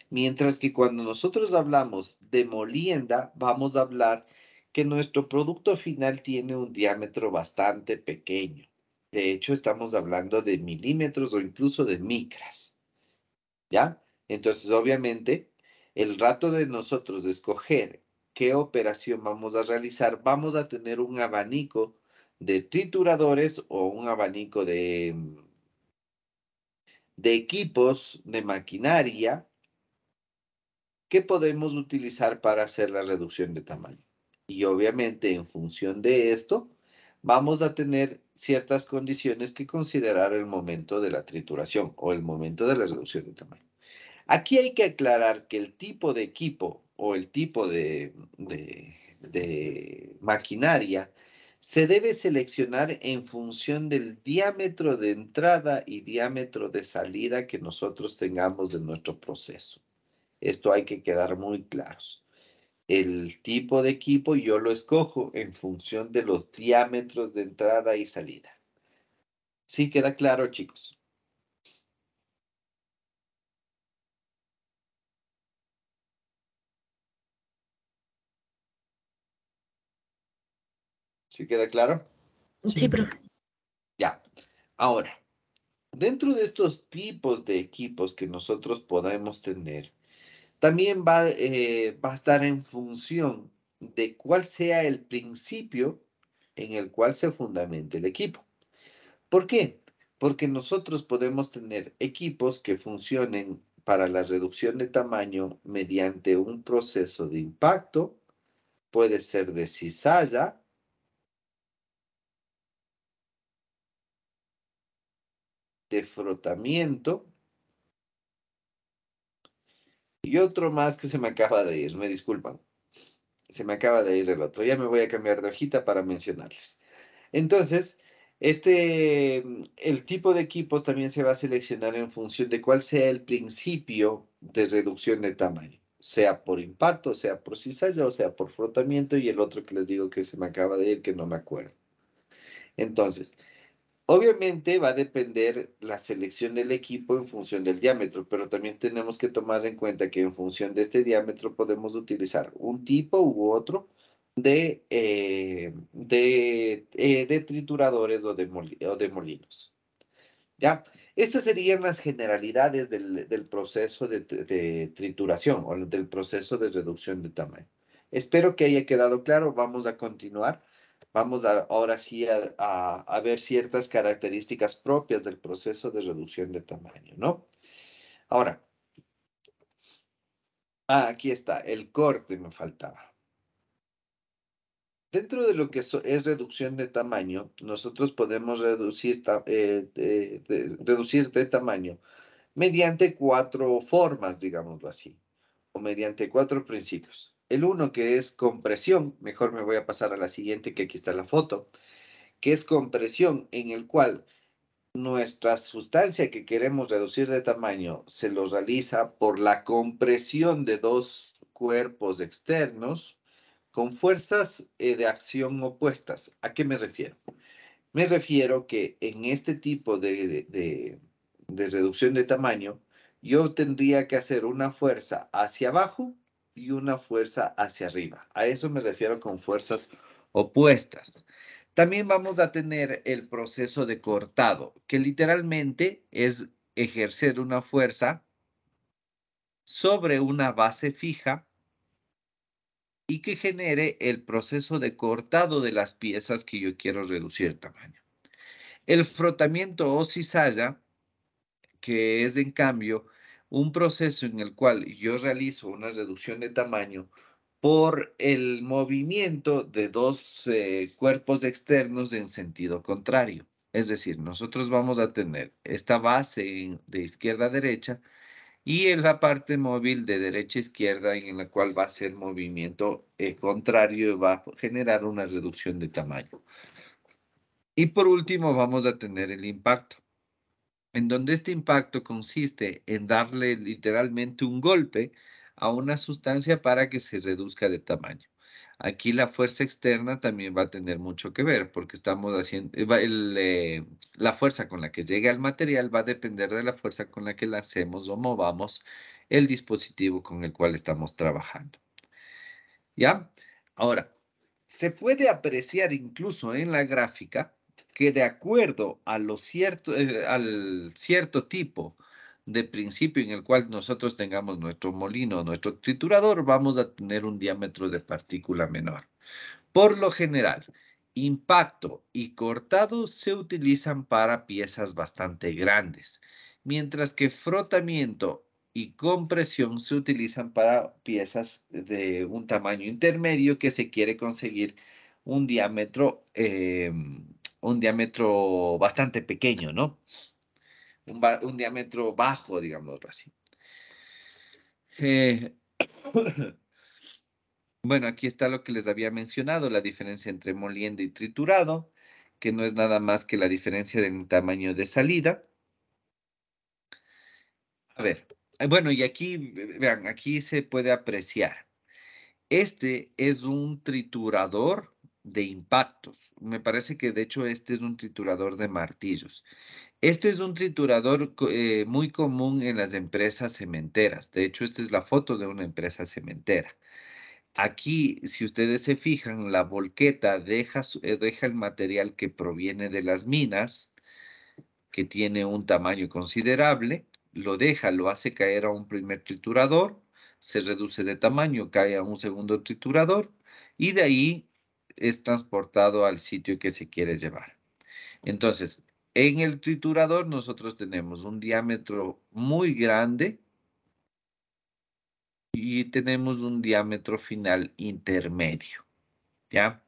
Mientras que cuando nosotros hablamos de molienda, vamos a hablar que nuestro producto final tiene un diámetro bastante pequeño. De hecho, estamos hablando de milímetros o incluso de micras, ¿ya? Entonces, obviamente, el rato de nosotros de escoger qué operación vamos a realizar, vamos a tener un abanico de trituradores o un abanico de equipos, de maquinaria, que podemos utilizar para hacer la reducción de tamaño. Y obviamente en función de esto, vamos a tener ciertas condiciones que considerar el momento de la trituración o el momento de la reducción de tamaño. Aquí hay que aclarar que el tipo de equipo o el tipo de maquinaria se debe seleccionar en función del diámetro de entrada y diámetro de salida que nosotros tengamos de nuestro proceso. Esto hay que quedar muy claros. El tipo de equipo yo lo escojo en función de los diámetros de entrada y salida. ¿Sí queda claro, chicos? ¿Sí queda claro? Sí, profe. Ya. Ahora, dentro de estos tipos de equipos que nosotros podemos tener, también va a estar en función de cuál sea el principio en el cual se fundamente el equipo. ¿Por qué? Porque nosotros podemos tener equipos que funcionen para la reducción de tamaño mediante un proceso de impacto, puede ser de cizalla, de frotamiento y otro más que se me acaba de ir, me disculpan. se me acaba de ir el otro. Ya me voy a cambiar de hojita para mencionarles. Entonces, el tipo de equipos también se va a seleccionar en función de cuál sea el principio de reducción de tamaño, sea por impacto, sea por cizalla o sea por frotamiento, y el otro que les digo que se me acaba de ir, que no me acuerdo. Entonces, obviamente va a depender la selección del equipo en función del diámetro, pero también tenemos que tomar en cuenta que en función de este diámetro podemos utilizar un tipo u otro de trituradores o de molinos. ¿Ya? Estas serían las generalidades del proceso de trituración o del proceso de reducción de tamaño. Espero que haya quedado claro. Vamos a continuar. Vamos ahora sí a ver ciertas características propias del proceso de reducción de tamaño, ¿no? Ahora, aquí está, el corte me faltaba. Dentro de lo que es reducción de tamaño, nosotros podemos reducir de tamaño mediante 4 formas, digámoslo así, o mediante 4 principios. El uno, que es compresión, mejor me voy a pasar a la siguiente, que aquí está la foto, que es compresión, en el cual nuestra sustancia que queremos reducir de tamaño se lo realiza por la compresión de dos cuerpos externos con fuerzas de acción opuestas. ¿A qué me refiero? Me refiero que en este tipo de reducción de tamaño, yo tendría que hacer una fuerza hacia abajo y una fuerza hacia arriba. A eso me refiero con fuerzas opuestas. También vamos a tener el proceso de cortado, que literalmente es ejercer una fuerza sobre una base fija y que genere el proceso de cortado de las piezas que yo quiero reducir tamaño. El frotamiento o cizalla, que es en cambio un proceso en el cual yo realizo una reducción de tamaño por el movimiento de dos cuerpos externos en sentido contrario. Es decir, nosotros vamos a tener esta base de izquierda a derecha y en la parte móvil de derecha a izquierda, en la cual va a ser movimiento contrario y va a generar una reducción de tamaño. Y por último vamos a tener el impacto, en donde este impacto consiste en darle literalmente un golpe a una sustancia para que se reduzca de tamaño. Aquí la fuerza externa también va a tener mucho que ver, porque estamos haciendo, la fuerza con la que llega el material va a depender de la fuerza con la que lancemos o movamos el dispositivo con el cual estamos trabajando. ¿Ya? Ahora, se puede apreciar incluso en la gráfica que de acuerdo a al cierto tipo de principio en el cual nosotros tengamos nuestro molino o nuestro triturador, vamos a tener un diámetro de partícula menor. Por lo general, impacto y cortado se utilizan para piezas bastante grandes, mientras que frotamiento y compresión se utilizan para piezas de un tamaño intermedio que se quiere conseguir un diámetro, un diámetro bastante pequeño, ¿no? Un diámetro bajo, digámoslo así. Eh, Bueno, aquí está lo que les había mencionado, la diferencia entre moliendo y triturado, que no es nada más que la diferencia del tamaño de salida. A ver, bueno, y aquí, vean, aquí se puede apreciar. Este es un triturador de impactos. Me parece que de hecho este es un triturador de martillos. Este es un triturador muy común en las empresas cementeras. De hecho, esta es la foto de una empresa cementera. Aquí, si ustedes se fijan, la volqueta deja el material que proviene de las minas, que tiene un tamaño considerable, lo hace caer a un primer triturador, se reduce de tamaño, cae a un segundo triturador y de ahí es transportado al sitio que se quiere llevar. Entonces, en el triturador nosotros tenemos un diámetro muy grande y tenemos un diámetro final intermedio, ¿ya?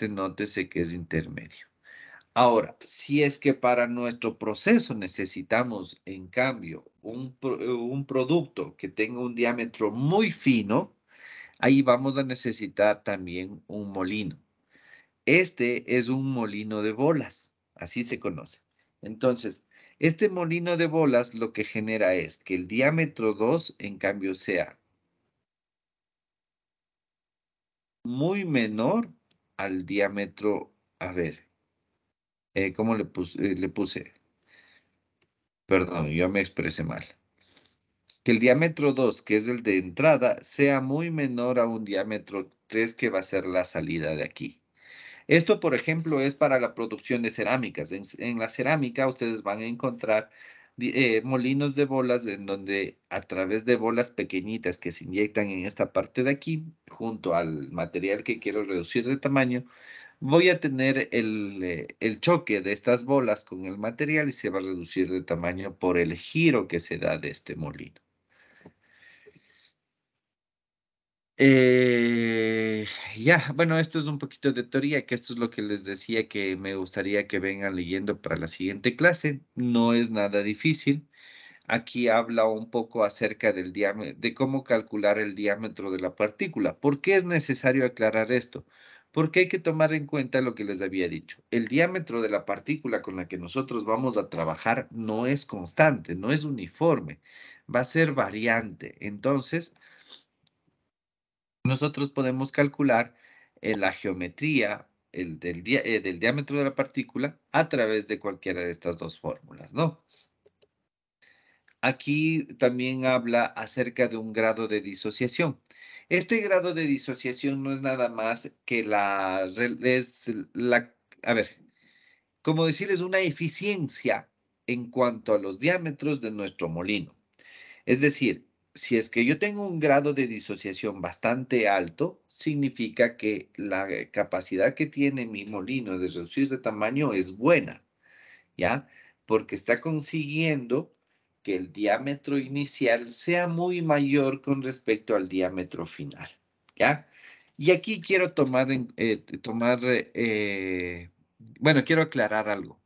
Nótese que es intermedio. Ahora, si es que para nuestro proceso necesitamos, en cambio, un producto que tenga un diámetro muy fino, Ahí vamos a necesitar también un molino. Este es un molino de bolas, así se conoce. Entonces, este molino de bolas lo que genera es que el diámetro 2, en cambio, sea muy menor al diámetro, a ver, ¿cómo le puse? Perdón, yo me expresé mal. Que el diámetro 2, que es el de entrada, sea muy menor a un diámetro 3, que va a ser la salida de aquí. Esto, por ejemplo, es para la producción de cerámicas. En la cerámica ustedes van a encontrar molinos de bolas en donde a través de bolas pequeñitas que se inyectan en esta parte de aquí, junto al material que quiero reducir de tamaño, voy a tener el choque de estas bolas con el material y se va a reducir de tamaño por el giro que se da de este molino. Eh, ya, bueno, esto es un poquito de teoría, que esto es lo que les decía que me gustaría que vengan leyendo para la siguiente clase. No es nada difícil. Aquí habla un poco acerca del diámetro, de cómo calcular el diámetro de la partícula. ¿Por qué es necesario aclarar esto? Porque hay que tomar en cuenta lo que les había dicho. El diámetro de la partícula con la que nosotros vamos a trabajar no es constante, no es uniforme, va a ser variante. Entonces, nosotros podemos calcular la geometría del diámetro de la partícula a través de cualquiera de estas dos fórmulas, ¿no? Aquí también habla acerca de un grado de disociación. Este grado de disociación no es nada más que a ver, como decir, es una eficiencia en cuanto a los diámetros de nuestro molino. Es decir, si es que yo tengo un grado de disociación bastante alto, significa que la capacidad que tiene mi molino de reducir de tamaño es buena, ¿ya? Porque está consiguiendo que el diámetro inicial sea muy mayor con respecto al diámetro final, ¿ya? Y aquí quiero bueno, quiero aclarar algo.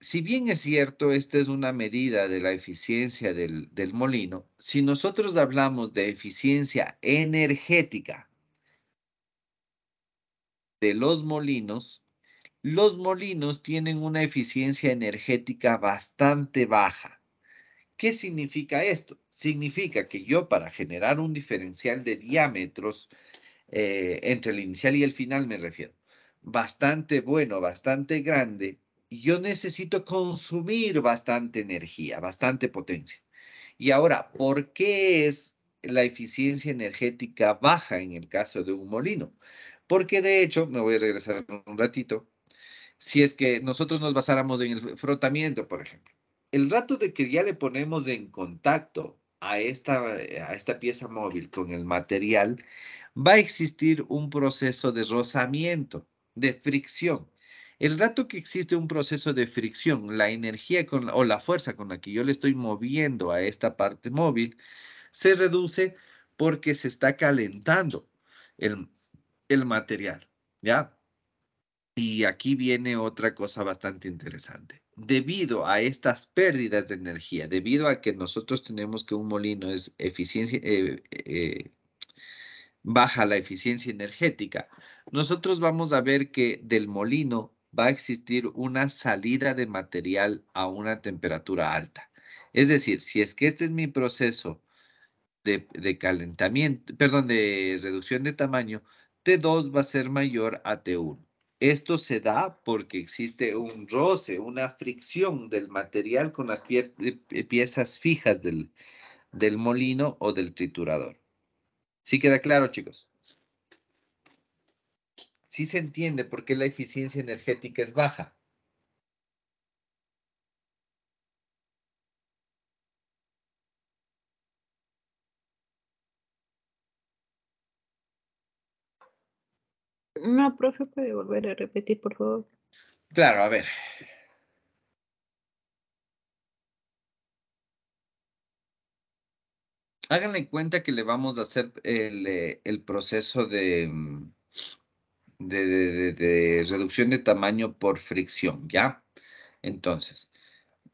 Si bien es cierto, esta es una medida de la eficiencia del molino, si nosotros hablamos de eficiencia energética de los molinos tienen una eficiencia energética bastante baja. ¿Qué significa esto? Significa que yo, para generar un diferencial de diámetros, entre el inicial y el final me refiero, bastante bueno, bastante grande, yo necesito consumir bastante energía, bastante potencia. Y ahora, ¿por qué es la eficiencia energética baja en el caso de un molino? Porque de hecho, me voy a regresar un ratito, si es que nosotros nos basáramos en el frotamiento, por ejemplo. El rato de que ya le ponemos en contacto a esta pieza móvil con el material, va a existir un proceso de rozamiento, de fricción. El rato que existe un proceso de fricción, la energía o la fuerza con la que yo le estoy moviendo a esta parte móvil se reduce porque se está calentando el, el material, ¿ya? Y aquí viene otra cosa bastante interesante. Debido a estas pérdidas de energía, debido a que nosotros tenemos que un molino es baja la eficiencia energética, nosotros vamos a ver que del molino va a existir una salida de material a una temperatura alta. Es decir, si es que este es mi proceso de calentamiento, perdón, de reducción de tamaño, T2 va a ser mayor a T1. Esto se da porque existe un roce, una fricción del material con las piezas fijas del molino o del triturador. ¿Sí queda claro, chicos? Sí se entiende por qué la eficiencia energética es baja. No, profe, puede volver a repetir, por favor. Claro, a ver. Háganle cuenta que le vamos a hacer el proceso de reducción de tamaño por fricción, ¿ya? Entonces,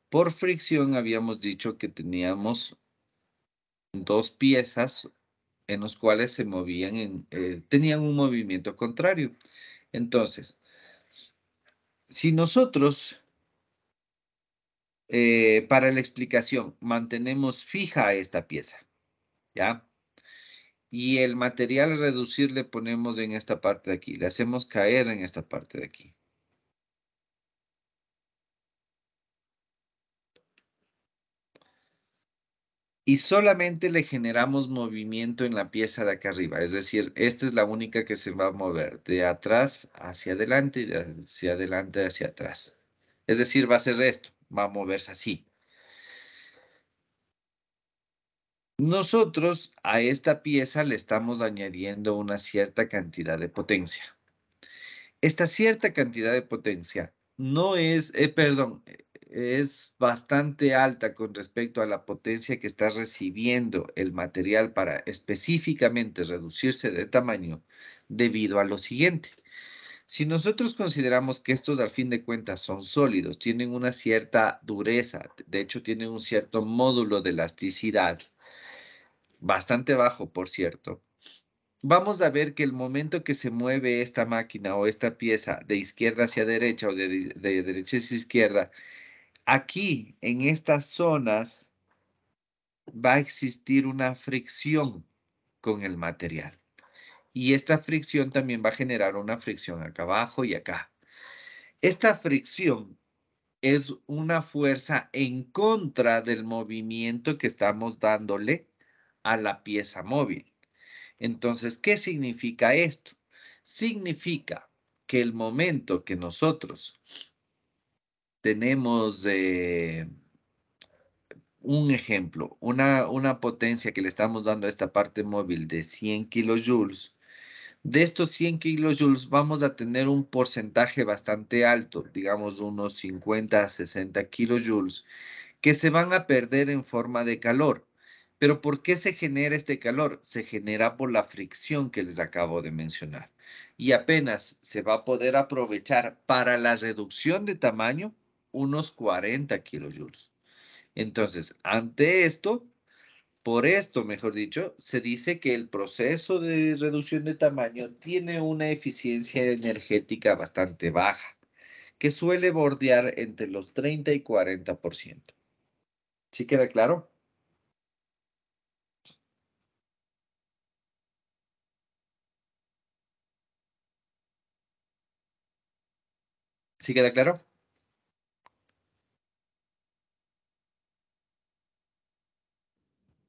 por fricción habíamos dicho que teníamos dos piezas en los cuales se movían, tenían un movimiento contrario. Entonces, si nosotros, para la explicación, mantenemos fija esta pieza, ¿ya? Y el material a reducir le ponemos en esta parte de aquí, le hacemos caer en esta parte de aquí. Y solamente le generamos movimiento en la pieza de acá arriba. Es decir, esta es la única que se va a mover de atrás hacia adelante y de hacia adelante hacia atrás. Es decir, va a hacer esto, va a moverse así. Nosotros a esta pieza le estamos añadiendo una cierta cantidad de potencia. Esta cierta cantidad de potencia no es, perdón, es bastante alta con respecto a la potencia que está recibiendo el material para específicamente reducirse de tamaño debido a lo siguiente. Si nosotros consideramos que estos al fin de cuentas son sólidos, tienen una cierta dureza, de hecho tienen un cierto módulo de elasticidad, bastante bajo por cierto, vamos a ver que el momento que se mueve esta máquina o esta pieza de izquierda hacia derecha o de derecha hacia izquierda, aquí en estas zonas va a existir una fricción con el material. Y esta fricción también va a generar una fricción acá abajo y acá. Esta fricción es una fuerza en contra del movimiento que estamos dándole a la pieza móvil. Entonces, ¿qué significa esto? Significa que el momento que nosotros tenemos un ejemplo, una potencia que le estamos dando a esta parte móvil de 100 kilojoules, de estos 100 kilojoules vamos a tener un porcentaje bastante alto, digamos unos 50 a 60 kilojoules, que se van a perder en forma de calor. Pero ¿por qué se genera este calor? Se genera por la fricción que les acabo de mencionar. Y apenas se va a poder aprovechar para la reducción de tamaño unos 40 kilojoules. Entonces, ante esto, por esto, mejor dicho, se dice que el proceso de reducción de tamaño tiene una eficiencia energética bastante baja, que suele bordear entre los 30 y 40%. ¿Sí queda claro? ¿Sí queda claro?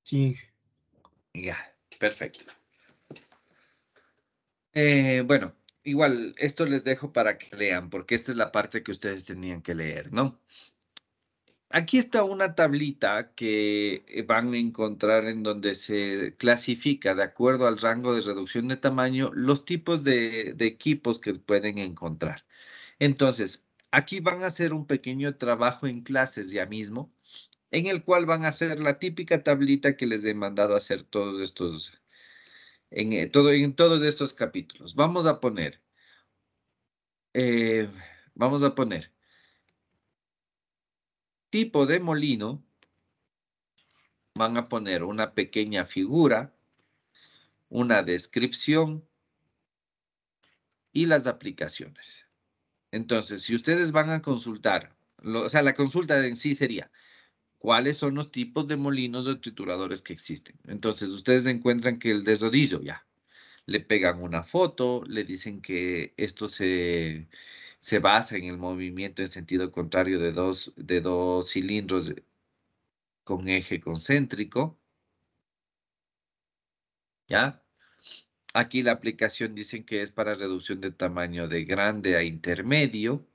Sí, Ya, perfecto. Bueno, igual esto les dejo para que lean, porque esta es la parte que ustedes tenían que leer, ¿no? Aquí está una tablita que van a encontrar en donde se clasifica de acuerdo al rango de reducción de tamaño los tipos de equipos que pueden encontrar. Entonces, aquí van a hacer un pequeño trabajo en clases ya mismo, en el cual van a hacer la típica tablita que les he mandado a hacer todos estos, en todos estos capítulos. Eh, vamos a poner tipo de molino, van a poner una pequeña figura, una descripción y las aplicaciones. Entonces, si ustedes van a consultar, o sea, la consulta en sí sería, ¿cuáles son los tipos de molinos o trituradores que existen? Entonces, ustedes encuentran que el de rodillo, ya, le pegan una foto, le dicen que esto se basa en el movimiento en sentido contrario de dos cilindros con eje concéntrico, ¿ya? Aquí la aplicación dicen que es para reducción de tamaño de grande a intermedio.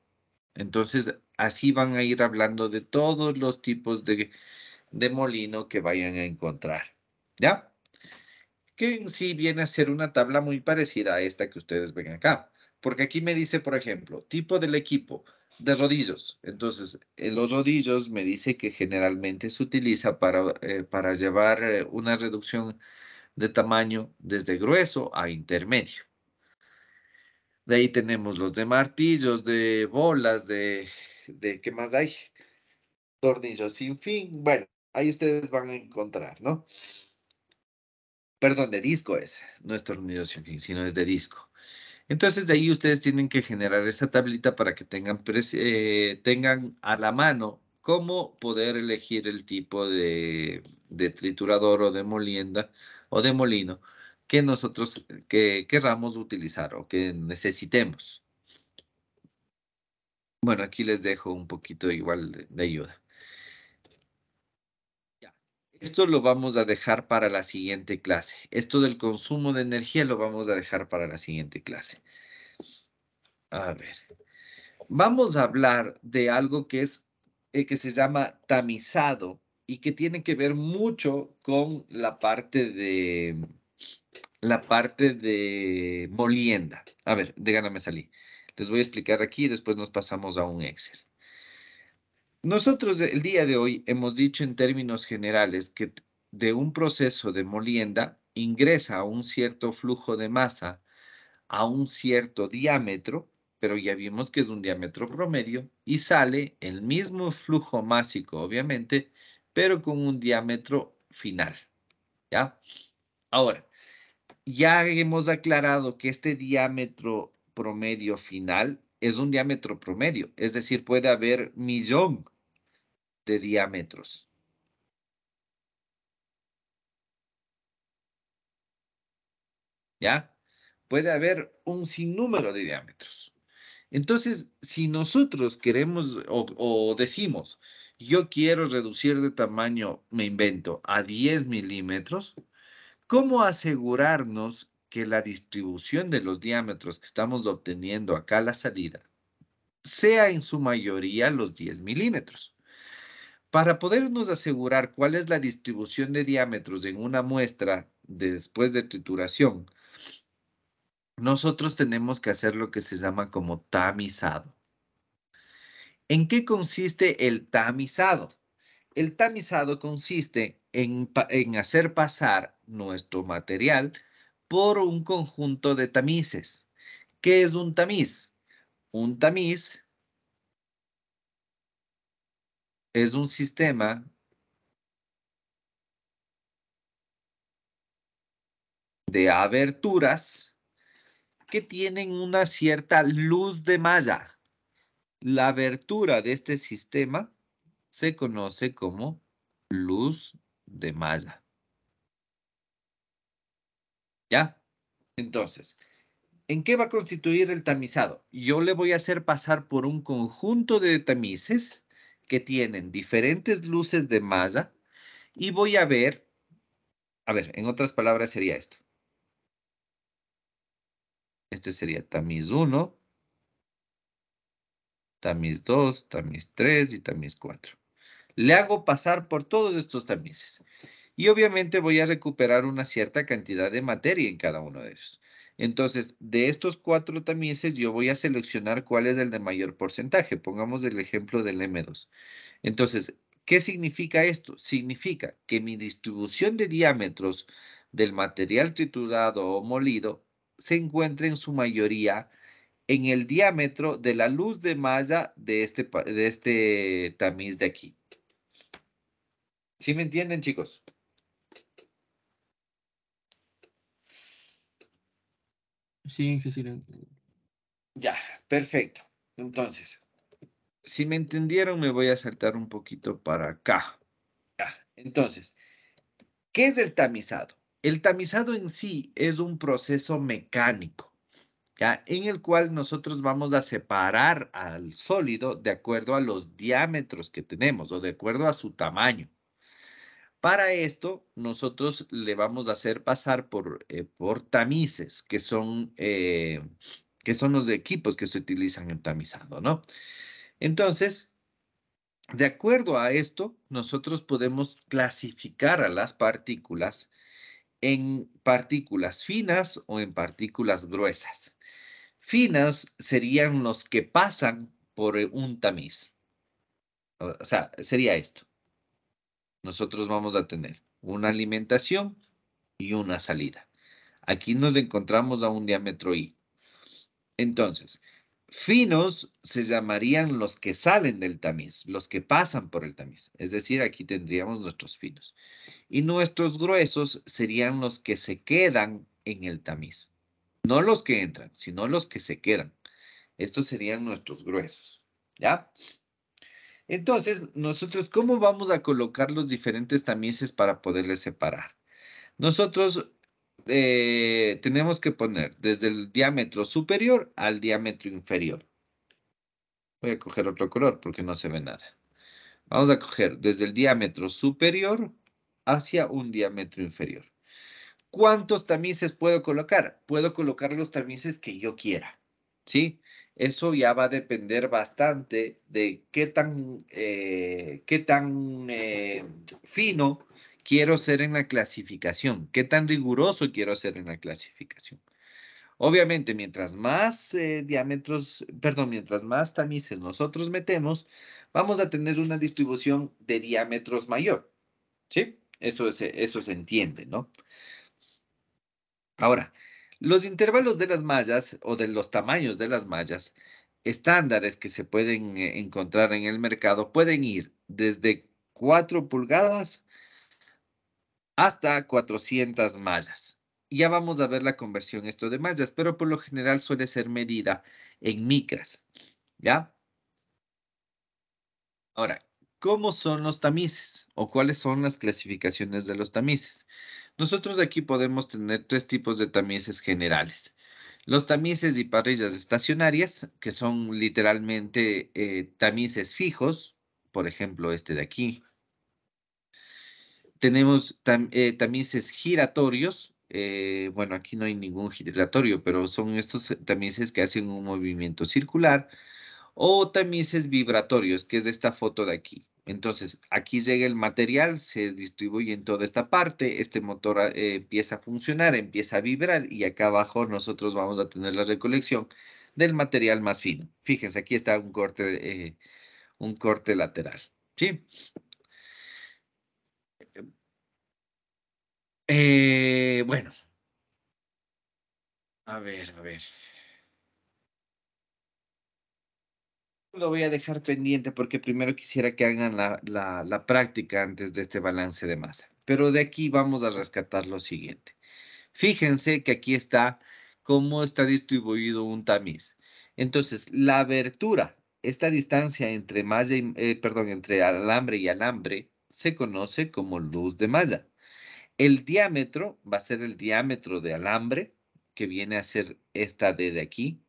Entonces, así van a ir hablando de todos los tipos de molino que vayan a encontrar, ¿ya? Que en sí viene a ser una tabla muy parecida a esta que ustedes ven acá. Porque aquí me dice, por ejemplo, tipo del equipo de rodillos. Entonces, los rodillos me dice que generalmente se utiliza para llevar una reducción de tamaño desde grueso a intermedio. De ahí tenemos los de martillos, de bolas, ¿qué más hay? Tornillos sin fin. Bueno, ahí ustedes van a encontrar, ¿no? Perdón, de disco es, no es tornillo sin fin, sino es de disco. Entonces, de ahí ustedes tienen que generar esta tablita para que tengan a la mano cómo poder elegir el tipo de triturador o de molienda o de molino que nosotros que querramos utilizar o que necesitemos. Bueno, aquí les dejo un poquito igual de ayuda. Ya. Esto lo vamos a dejar para la siguiente clase. Esto del consumo de energía lo vamos a dejar para la siguiente clase. A ver. Vamos a hablar de algo que es que se llama tamizado y que tiene que ver mucho con la parte de molienda. A ver, de gana me salí. Les voy a explicar aquí y después nos pasamos a un Excel. Nosotros el día de hoy hemos dicho en términos generales que de un proceso de molienda ingresa un cierto flujo de masa a un cierto diámetro, pero ya vimos que es un diámetro promedio, y sale el mismo flujo másico, obviamente, pero con un diámetro final, ¿ya? Ahora, ya hemos aclarado que este diámetro promedio final es un diámetro promedio, es decir, puede haber millón de diámetros. ¿Ya? Puede haber un sinnúmero de diámetros. Entonces, si nosotros queremos o decimos, yo quiero reducir de tamaño, me invento, a 10 milímetros, ¿cómo asegurarnos que la distribución de los diámetros que estamos obteniendo acá a la salida sea en su mayoría los 10 milímetros? Para podernos asegurar cuál es la distribución de diámetros en una muestra después de trituración, nosotros tenemos que hacer lo que se llama como tamizado. ¿En qué consiste el tamizado? El tamizado consiste en hacer pasar nuestro material por un conjunto de tamices. ¿Qué es un tamiz? Un tamiz es un sistema de aberturas que tienen una cierta luz de malla. La abertura de este sistema se conoce como luz de malla. ¿Ya? Entonces, ¿en qué va a constituir el tamizado? Yo le voy a hacer pasar por un conjunto de tamices que tienen diferentes luces de malla y voy a ver, en otras palabras sería esto. Este sería tamiz 1, tamiz 2, tamiz 3 y tamiz 4. Le hago pasar por todos estos tamices. Y obviamente voy a recuperar una cierta cantidad de materia en cada uno de ellos. Entonces, de estos 4 tamices, yo voy a seleccionar cuál es el de mayor porcentaje. Pongamos el ejemplo del M2. Entonces, ¿qué significa esto? Significa que mi distribución de diámetros del material triturado o molido se encuentra en su mayoría en el diámetro de la luz de malla de este tamiz de aquí. ¿Sí me entienden, chicos? Sí, que sí. Ya, perfecto. Entonces, si me entendieron, me voy a saltar un poquito para acá. Ya, entonces, ¿qué es el tamizado? El tamizado en sí es un proceso mecánico, ¿ya? En el cual nosotros vamos a separar al sólido de acuerdo a los diámetros que tenemos o de acuerdo a su tamaño. Para esto, nosotros le vamos a hacer pasar por tamices, que son los equipos que se utilizan en tamizado, ¿no? Entonces, de acuerdo a esto, nosotros podemos clasificar a las partículas en partículas finas o en partículas gruesas. Finas serían los que pasan por un tamiz. O sea, sería esto. Nosotros vamos a tener una alimentación y una salida. Aquí nos encontramos a un diámetro I. Entonces, Finos se llamarían los que salen del tamiz, los que pasan por el tamiz. Es decir, aquí tendríamos nuestros finos. Y nuestros gruesos serían los que se quedan en el tamiz. No los que entran, sino los que se quedan. Estos serían nuestros gruesos. ¿Ya? Entonces, nosotros, ¿cómo vamos a colocar los diferentes tamices para poderles separar? Nosotros tenemos que poner desde el diámetro superior al diámetro inferior. Voy a coger otro color porque no se ve nada. Vamos a coger desde el diámetro superior hacia un diámetro inferior. ¿Cuántos tamices puedo colocar? Puedo colocar los tamices que yo quiera, ¿sí? Eso ya va a depender bastante de qué tan fino quiero ser en la clasificación, qué tan riguroso quiero ser en la clasificación. Obviamente, mientras más mientras más tamices nosotros metemos, vamos a tener una distribución de diámetros mayor, ¿sí? Eso se entiende, ¿no? Ahora, los intervalos de las mallas o de los tamaños de las mallas estándares que se pueden encontrar en el mercado pueden ir desde 4 pulgadas hasta 400 mallas. Ya vamos a ver la conversión esto de mallas, pero por lo general suele ser medida en micras, ¿ya? Ahora, ¿cómo son los tamices? ¿O cuáles son las clasificaciones de los tamices? Nosotros aquí podemos tener 3 tipos de tamices generales. Los tamices y parrillas estacionarias, que son literalmente tamices fijos, por ejemplo, este de aquí. Tenemos tamices giratorios. Bueno, aquí no hay ningún giratorio, pero son estos tamices que hacen un movimiento circular. O tamices vibratorios, que es de esta foto de aquí. Entonces, aquí llega el material, se distribuye en toda esta parte, este motor empieza a funcionar, empieza a vibrar y acá abajo nosotros vamos a tener la recolección del material más fino. Fíjense, aquí está un corte lateral. ¿Sí? Bueno, a ver, a ver. Lo voy a dejar pendiente porque primero quisiera que hagan la práctica antes de este balance de masa. Pero de aquí vamos a rescatar lo siguiente. Fíjense que aquí está cómo está distribuido un tamiz. Entonces, la abertura, esta distancia entre malla entre alambre y alambre, se conoce como luz de malla. El diámetro va a ser el diámetro de alambre, que viene a ser esta D de aquí.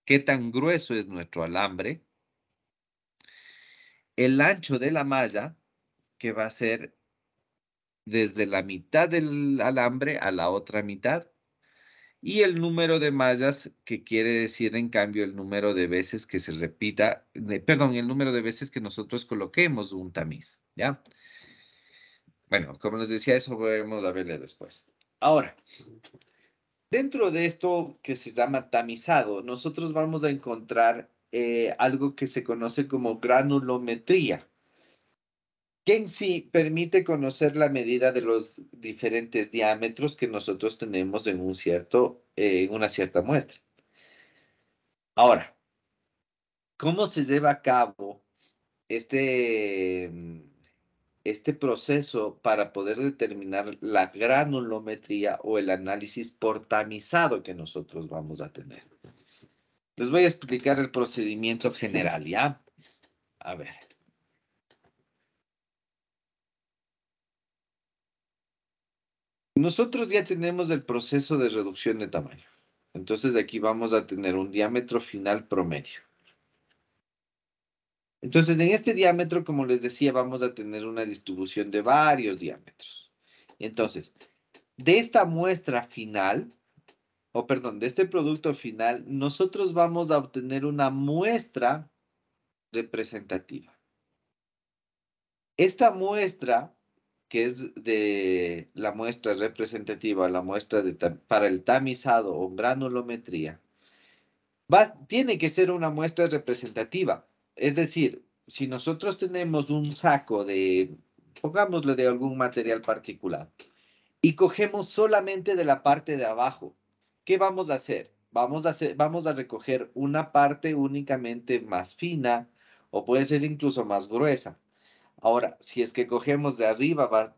¿Qué tan grueso es nuestro alambre? El ancho de la malla, que va a ser desde la mitad del alambre a la otra mitad. Y el número de mallas, que quiere decir, en cambio, el número de veces que se repita, el número de veces que nosotros coloquemos un tamiz, ¿ya? Bueno, como les decía, eso vamos a verle después. Ahora, dentro de esto que se llama tamizado, nosotros vamos a encontrar algo que se conoce como granulometría, que en sí permite conocer la medida de los diferentes diámetros que nosotros tenemos en una cierta muestra. Ahora, ¿cómo se lleva a cabo este proceso para poder determinar la granulometría o el análisis por tamizado que nosotros vamos a tener? Les voy a explicar el procedimiento general, ¿ya? A ver. Nosotros ya tenemos el proceso de reducción de tamaño. Entonces aquí vamos a tener un diámetro final promedio. Entonces, en este diámetro, como les decía, vamos a tener una distribución de varios diámetros. Entonces, de esta muestra final, de este producto final, nosotros vamos a obtener una muestra representativa. Esta muestra, que es de la muestra representativa, la muestra para el tamizado o granulometría, tiene que ser una muestra representativa. Es decir, si nosotros tenemos un saco pongámosle de algún material particular, y cogemos solamente de la parte de abajo, ¿qué vamos a hacer? vamos a recoger una parte únicamente más fina o puede ser incluso más gruesa. Ahora, si es que cogemos de arriba,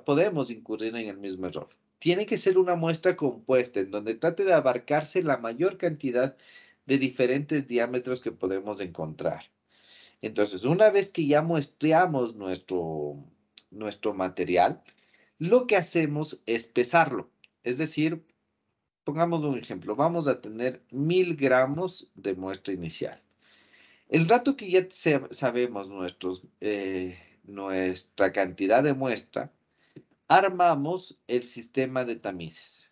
podemos incurrir en el mismo error. Tiene que ser una muestra compuesta en donde trate de abarcarse la mayor cantidad de diferentes diámetros que podemos encontrar. Entonces, una vez que ya muestreamos nuestro material, lo que hacemos es pesarlo. Es decir, pongamos un ejemplo, vamos a tener 1000 gramos de muestra inicial. El rato que ya sabemos nuestra cantidad de muestra, armamos el sistema de tamices.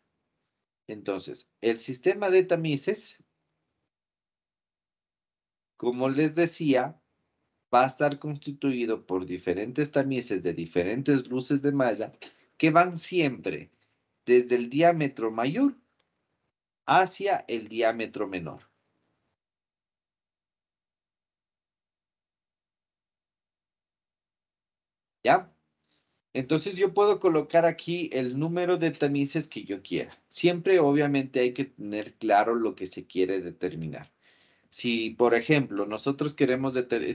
Entonces, el sistema de tamices, como les decía, va a estar constituido por diferentes tamices de diferentes luces de malla que van siempre desde el diámetro mayor hacia el diámetro menor. ¿Ya? Entonces yo puedo colocar aquí el número de tamices que yo quiera. Siempre obviamente hay que tener claro lo que se quiere determinar. Si, por ejemplo, nosotros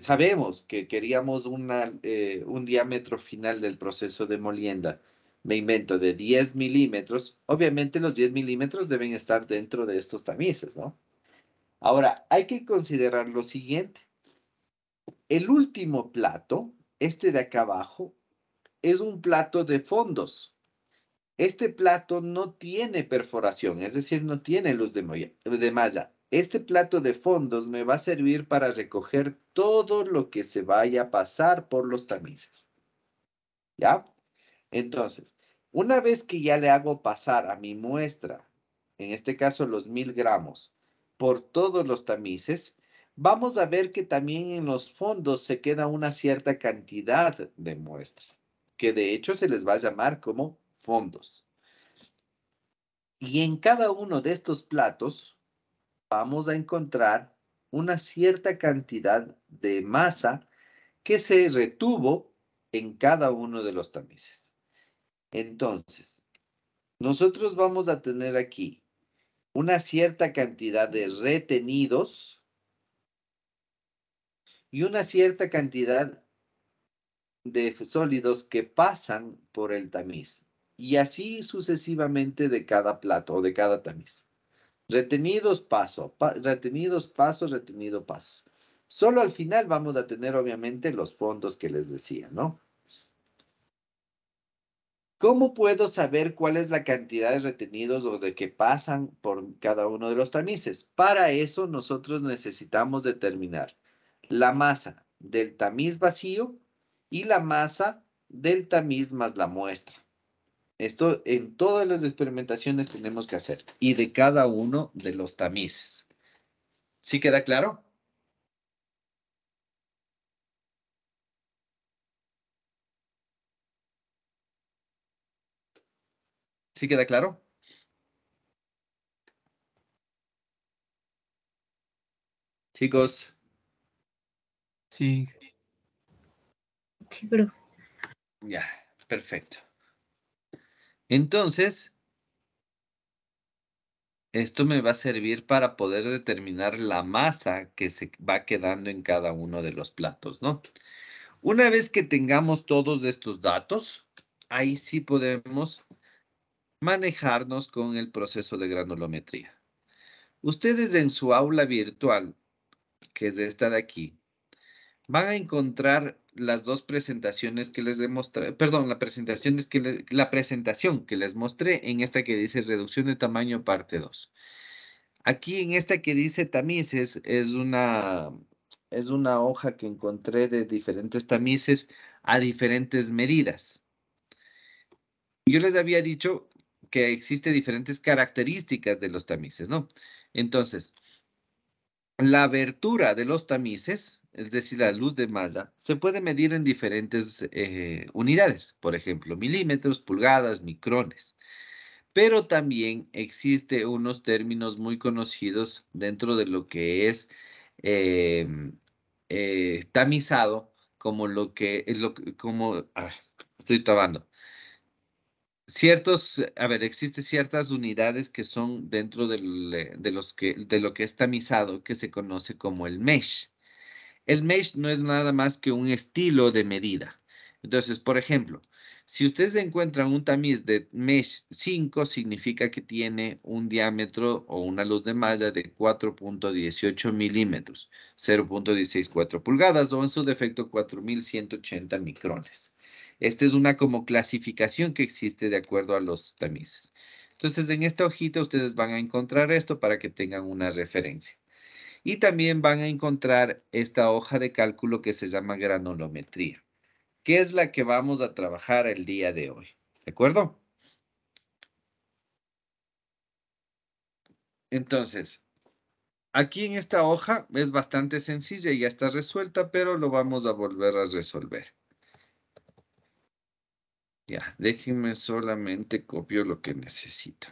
sabemos que queríamos un diámetro final del proceso de molienda, me invento, de 10 milímetros, obviamente los 10 milímetros deben estar dentro de estos tamices, ¿no? Ahora, hay que considerar lo siguiente. El último plato, este de acá abajo, es un plato de fondos. Este plato no tiene perforación, es decir, no tiene luz de malla. Este plato de fondos me va a servir para recoger todo lo que se vaya a pasar por los tamices. ¿Ya? Entonces, una vez que ya le hago pasar a mi muestra, en este caso los 1000 gramos, por todos los tamices, vamos a ver que también en los fondos se queda una cierta cantidad de muestra, que de hecho se les va a llamar como fondos. Y en cada uno de estos platos vamos a encontrar una cierta cantidad de masa que se retuvo en cada uno de los tamices. Entonces, nosotros vamos a tener aquí una cierta cantidad de retenidos y una cierta cantidad de sólidos que pasan por el tamiz. Y así sucesivamente de cada plato o de cada tamiz. Retenidos, retenidos, paso, retenido, paso. Solo al final vamos a tener, obviamente, los fondos que les decía, ¿no? ¿Cómo puedo saber cuál es la cantidad de retenidos o de que pasan por cada uno de los tamices? Para eso nosotros necesitamos determinar la masa del tamiz vacío y la masa del tamiz más la muestra. Esto en todas las experimentaciones tenemos que hacer y de cada uno de los tamices. ¿Sí queda claro? ¿Sí queda claro? Chicos, Sí, Sí, pero ya, perfecto. Entonces, esto me va a servir para poder determinar la masa que se va quedando en cada uno de los platos, ¿no? Una vez que tengamos todos estos datos, ahí sí podemos manejarnos con el proceso de granulometría. Ustedes en su aula virtual, que es esta de aquí, van a encontrar las dos presentaciones que les demostré, perdón, la presentación que les mostré en esta que dice reducción de tamaño parte 2. Aquí en esta que dice tamices es una hoja que encontré de diferentes tamices a diferentes medidas. Yo les había dicho que existe diferentes características de los tamices, ¿no? Entonces, la abertura de los tamices, es decir, la luz de malla, se puede medir en diferentes unidades, por ejemplo, milímetros, pulgadas, micrones. Pero también existe unos términos muy conocidos dentro de lo que es eh, tamizado, como lo que, como, estoy trabando, a ver, existen ciertas unidades que son dentro de lo que es tamizado, que se conoce como el mesh. El mesh no es nada más que un estilo de medida. Entonces, por ejemplo, si ustedes encuentran un tamiz de mesh 5, significa que tiene un diámetro o una luz de malla de 4.18 milímetros, 0.164 pulgadas o en su defecto 4180 micrones. Esta es una como clasificación que existe de acuerdo a los tamices. Entonces, en esta hojita ustedes van a encontrar esto para que tengan una referencia. Y también van a encontrar esta hoja de cálculo que se llama granulometría, que es la que vamos a trabajar el día de hoy. ¿De acuerdo? Entonces, aquí en esta hoja es bastante sencilla y ya está resuelta, pero lo vamos a volver a resolver. Ya, déjenme solamente copio lo que necesito.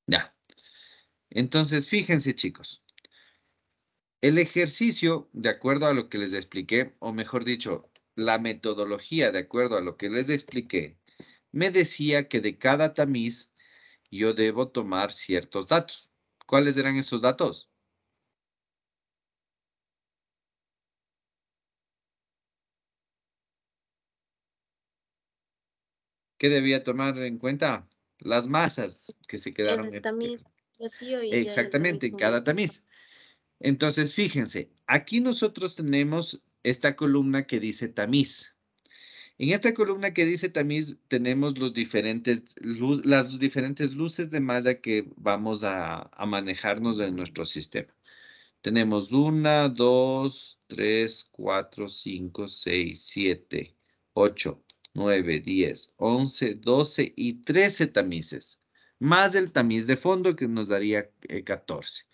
Ya. Entonces, fíjense, chicos. El ejercicio, de acuerdo a lo que les expliqué, o mejor dicho, la metodología, de acuerdo a lo que les expliqué, me decía que de cada tamiz yo debo tomar ciertos datos. ¿Cuáles eran esos datos? ¿Qué debía tomar en cuenta? Las masas que se quedaron. El tamiz vacío y ya el Exactamente, tamiz en cada completo. tamiz. Entonces, fíjense, aquí nosotros tenemos esta columna que dice tamiz. En esta columna que dice tamiz tenemos las diferentes luces de malla que vamos a manejarnos en nuestro sistema. Tenemos 1, 2, 3, 4, 5, 6, 7, 8, 9, 10, 11, 12 y 13 tamices, más el tamiz de fondo que nos daría 14.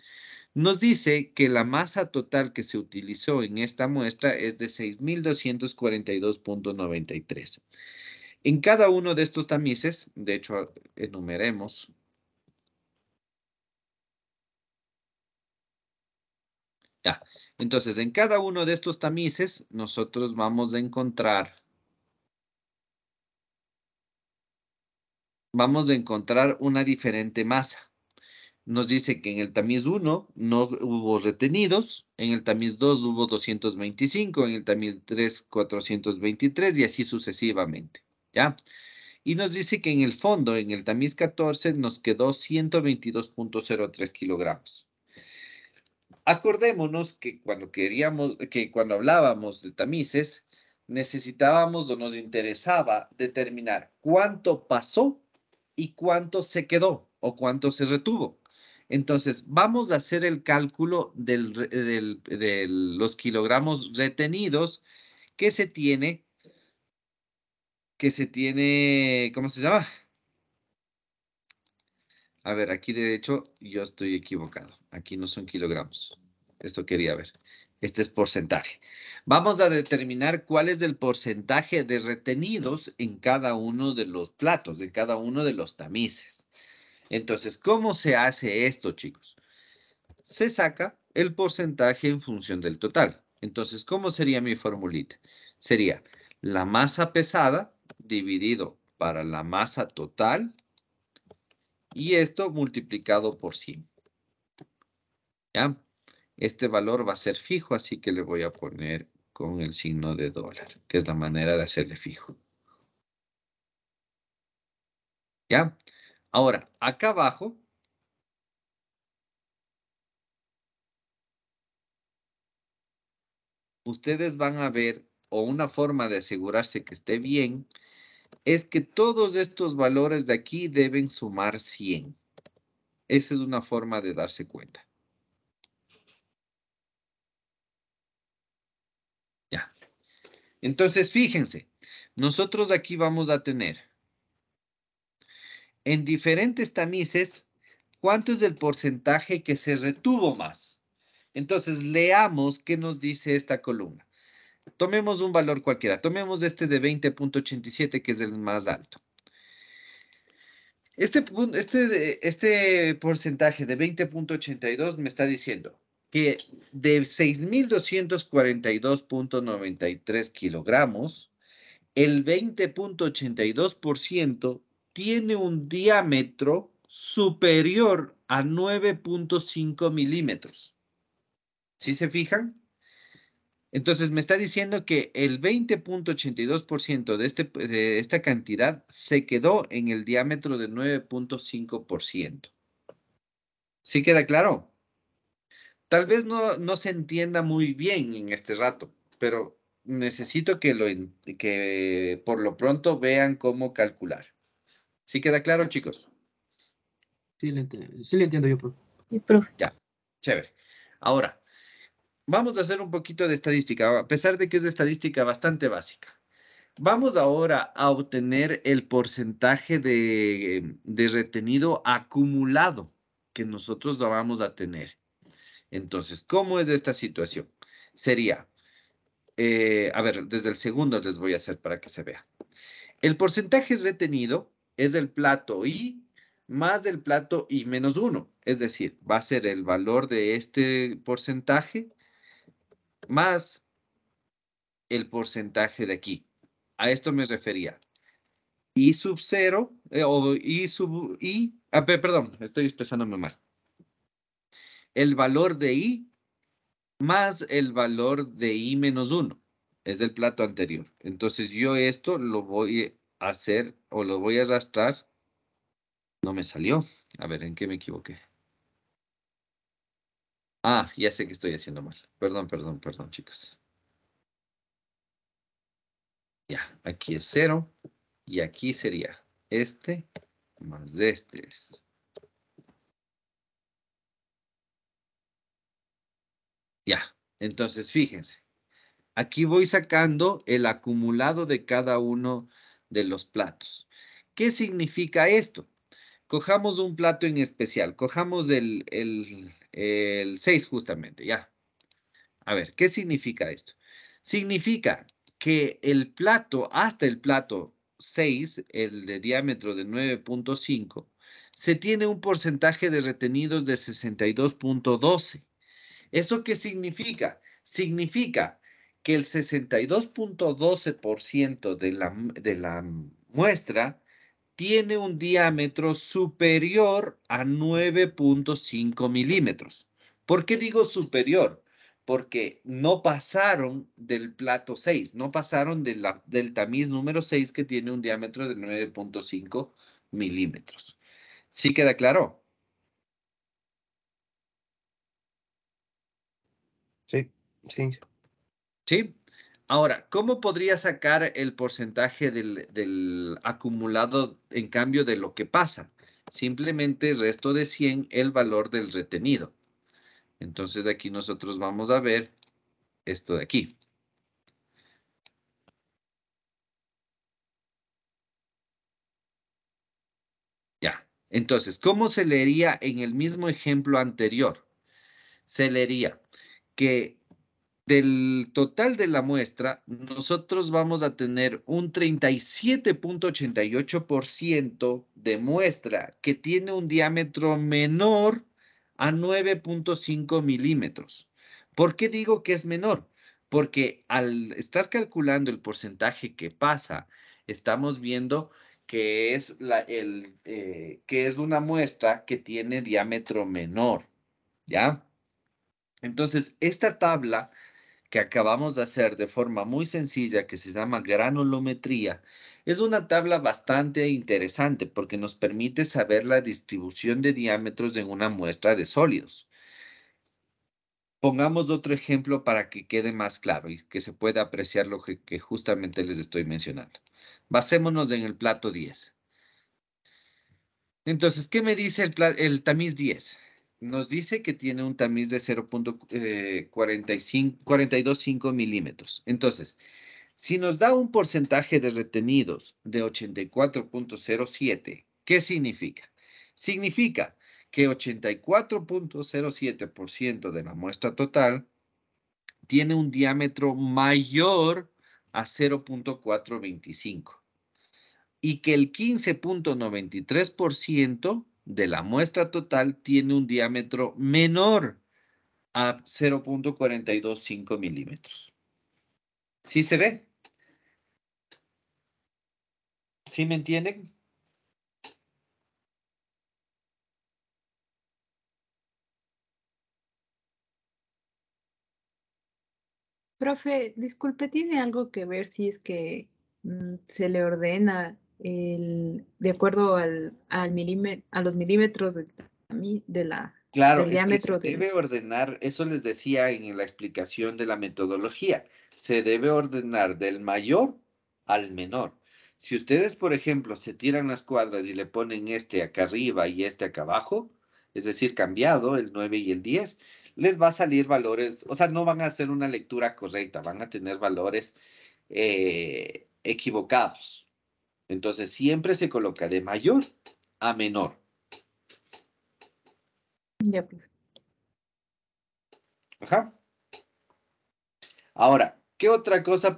Nos dice que la masa total que se utilizó en esta muestra es de 6.242.93. En cada uno de estos tamices, de hecho, enumeremos. Ya. Entonces, en cada uno de estos tamices, nosotros vamos a encontrar una diferente masa. Nos dice que en el tamiz 1 no hubo retenidos, en el tamiz 2 hubo 225, en el tamiz 3 423 y así sucesivamente, ¿ya? Y nos dice que en el fondo, en el tamiz 14, nos quedó 122.03 kilogramos. Acordémonos que cuando hablábamos de tamices, necesitábamos o nos interesaba determinar cuánto pasó y cuánto se quedó o cuánto se retuvo. Entonces, vamos a hacer el cálculo de los kilogramos retenidos que se tiene, ¿cómo se llama? A ver, aquí de hecho yo estoy equivocado. Aquí no son kilogramos. Esto quería ver. Este es porcentaje. Vamos a determinar cuál es el porcentaje de retenidos en cada uno de los platos, en cada uno de los tamices. Entonces, ¿cómo se hace esto, chicos? Se saca el porcentaje en función del total. Entonces, ¿cómo sería mi formulita? Sería la masa pesada dividido para la masa total y esto multiplicado por 100. ¿Ya? Este valor va a ser fijo, así que le voy a poner con el signo de dólar, que es la manera de hacerle fijo. ¿Ya? Ahora, acá abajo, ustedes van a ver, o una forma de asegurarse que esté bien, es que todos estos valores de aquí deben sumar 100. Esa es una forma de darse cuenta. Ya. Entonces, fíjense, nosotros aquí vamos a tener en diferentes tamices, ¿cuánto es el porcentaje que se retuvo más? Entonces, leamos qué nos dice esta columna. Tomemos un valor cualquiera. Tomemos este de 20.87, que es el más alto. Este porcentaje de 20.82 me está diciendo, que de 6.242.93 kilogramos, el 20.82% tiene un diámetro superior a 9.5 milímetros. ¿Sí se fijan? Entonces me está diciendo que el 20.82% de esta cantidad se quedó en el diámetro de 9.5%. ¿Sí queda claro? Tal vez no se entienda muy bien en este rato, pero necesito que por lo pronto vean cómo calcular. ¿Sí queda claro, chicos? Sí le entiendo yo, profe. Y profe, Ya, chévere. Ahora, vamos a hacer un poquito de estadística, a pesar de que es de estadística bastante básica. Vamos ahora a obtener el porcentaje de retenido acumulado que nosotros lo vamos a tener. Entonces, ¿cómo es esta situación? Sería, a ver, desde el segundo les voy a hacer para que se vea. El porcentaje retenido es del plato I más del plato I menos 1. Es decir, va a ser el valor de este porcentaje más el porcentaje de aquí. A esto me refería. I sub 0, o I sub I, perdón, estoy expresándome mal. El valor de I más el valor de I menos 1. Es del plato anterior. Entonces yo esto lo voy a hacer o lo voy a arrastrar. No me salió. A ver, ¿en qué me equivoqué? Ah, ya sé que estoy haciendo mal. Perdón, chicos. Ya, aquí es 0 y aquí sería este más este es. Ya, entonces fíjense. Aquí voy sacando el acumulado de cada uno de los platos. ¿Qué significa esto? Cojamos un plato en especial. Cojamos el 6 justamente, ya. A ver, ¿qué significa esto? Significa que el plato, hasta el plato 6, el de diámetro de 9.5, se tiene un porcentaje de retenidos de 62.12. ¿Eso qué significa? Significa que el 62.12% de la muestra tiene un diámetro superior a 9.5 milímetros. ¿Por qué digo superior? Porque no pasaron del plato 6, no pasaron del tamiz número 6 que tiene un diámetro de 9.5 milímetros. ¿Sí queda claro? Sí, sí. ¿Sí? Ahora, ¿cómo podría sacar el porcentaje del acumulado en cambio de lo que pasa? Simplemente resto de 100 el valor del retenido. Entonces, de aquí nosotros vamos a ver esto de aquí. Ya. Entonces, ¿cómo se leería en el mismo ejemplo anterior? Se leería que del total de la muestra, nosotros vamos a tener un 37.88% de muestra que tiene un diámetro menor a 9.5 milímetros. ¿Por qué digo que es menor? Porque al estar calculando el porcentaje que pasa, estamos viendo que que es una muestra que tiene diámetro menor, ¿ya? Entonces, esta tabla que acabamos de hacer de forma muy sencilla, que se llama granulometría, es una tabla bastante interesante porque nos permite saber la distribución de diámetros en una muestra de sólidos. Pongamos otro ejemplo para que quede más claro y que se pueda apreciar lo que justamente les estoy mencionando. Basémonos en el plato 10. Entonces, ¿qué me dice el tamiz 10? Nos dice que tiene un tamiz de 0.425 milímetros. Entonces, si nos da un porcentaje de retenidos de 84.07, ¿qué significa? Significa que 84.07% de la muestra total tiene un diámetro mayor a 0.425 y que el 15.93% de la muestra total tiene un diámetro menor a 0.425 milímetros. ¿Sí se ve? ¿Sí me entienden? Profe, disculpe, ¿tiene algo que ver si es que se le ordena de acuerdo a los milímetros Claro, del es que se diámetro del... debe ordenar, eso les decía en la explicación de la metodología, se debe ordenar del mayor al menor. Si ustedes, por ejemplo, se tiran las cuadras y le ponen este acá arriba y este acá abajo, es decir, cambiado, el 9 y el 10, les va a salir valores, o sea, no van a hacer una lectura correcta, van a tener valores equivocados. Entonces, siempre se coloca de mayor a menor. Ya, profe. Ajá. Ahora, ¿qué otra cosa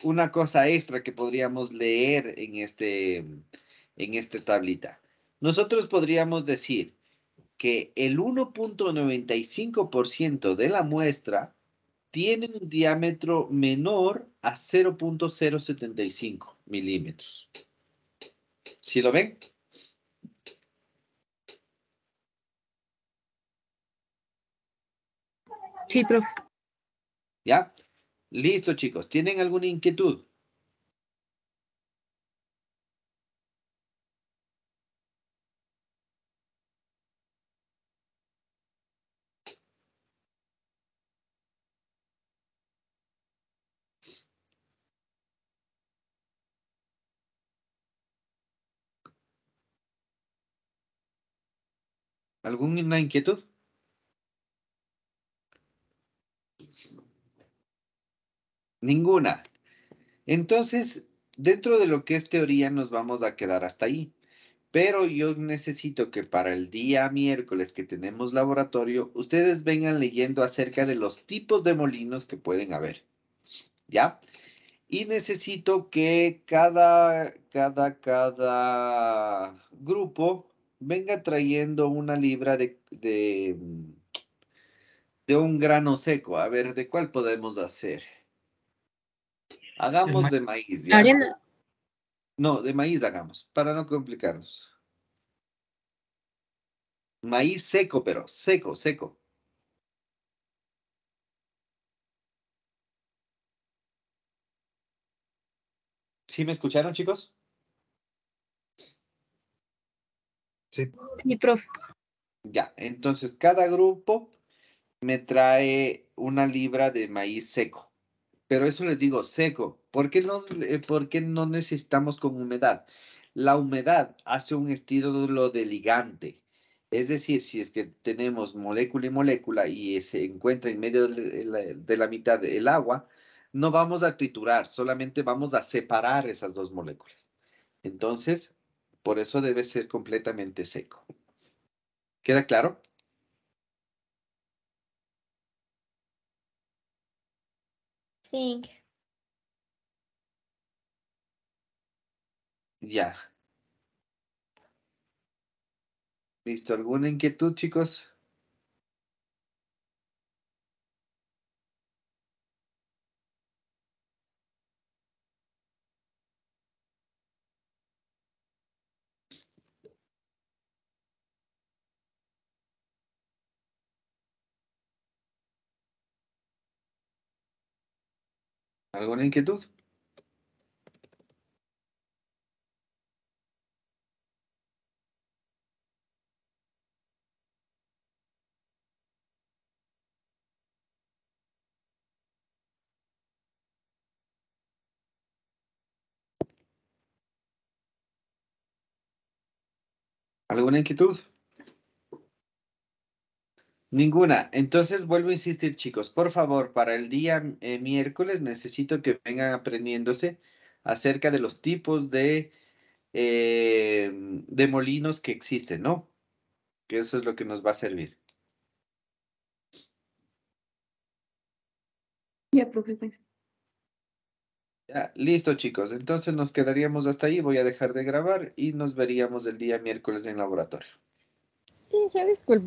una cosa extra que podríamos leer en esta tablita? Nosotros podríamos decir que el 1.95% de la muestra tiene un diámetro menor a 0.075 milímetros. ¿Sí lo ven? Sí, profe. ¿Ya? Listo, chicos. ¿Tienen alguna inquietud? ¿Alguna inquietud? Ninguna. Entonces, dentro de lo que es teoría, nos vamos a quedar hasta ahí. Pero yo necesito que para el día miércoles que tenemos laboratorio, ustedes vengan leyendo acerca de los tipos de molinos que pueden haber. ¿Ya? Y necesito que cada grupo venga trayendo una libra de un grano seco. A ver, ¿de cuál podemos hacer? El Hagamos ma- de maíz, ¿ya? Arena. No, de maíz hagamos, para no complicarnos. Maíz seco, pero seco, seco. ¿Sí me escucharon, chicos? Sí. Sí, profe. Ya, entonces cada grupo me trae una libra de maíz seco. Pero eso les digo seco. ¿Por qué no necesitamos con humedad? La humedad hace un estilo de ligante. Es decir, si es que tenemos molécula y molécula y se encuentra en medio de la mitad del agua, no vamos a triturar, solamente vamos a separar esas dos moléculas. Entonces, por eso debe ser completamente seco. ¿Queda claro? Sí. Ya. ¿Listo? ¿Alguna inquietud, chicos? ¿Alguna inquietud? ¿Alguna inquietud? Ninguna. Entonces vuelvo a insistir, chicos. Por favor, para el día miércoles necesito que vengan aprendiéndose acerca de los tipos de molinos que existen, ¿no? Que eso es lo que nos va a servir. Ya, profe. Ya, listo, chicos. Entonces nos quedaríamos hasta ahí. Voy a dejar de grabar y nos veríamos el día miércoles en laboratorio. Sí, ya disculpa.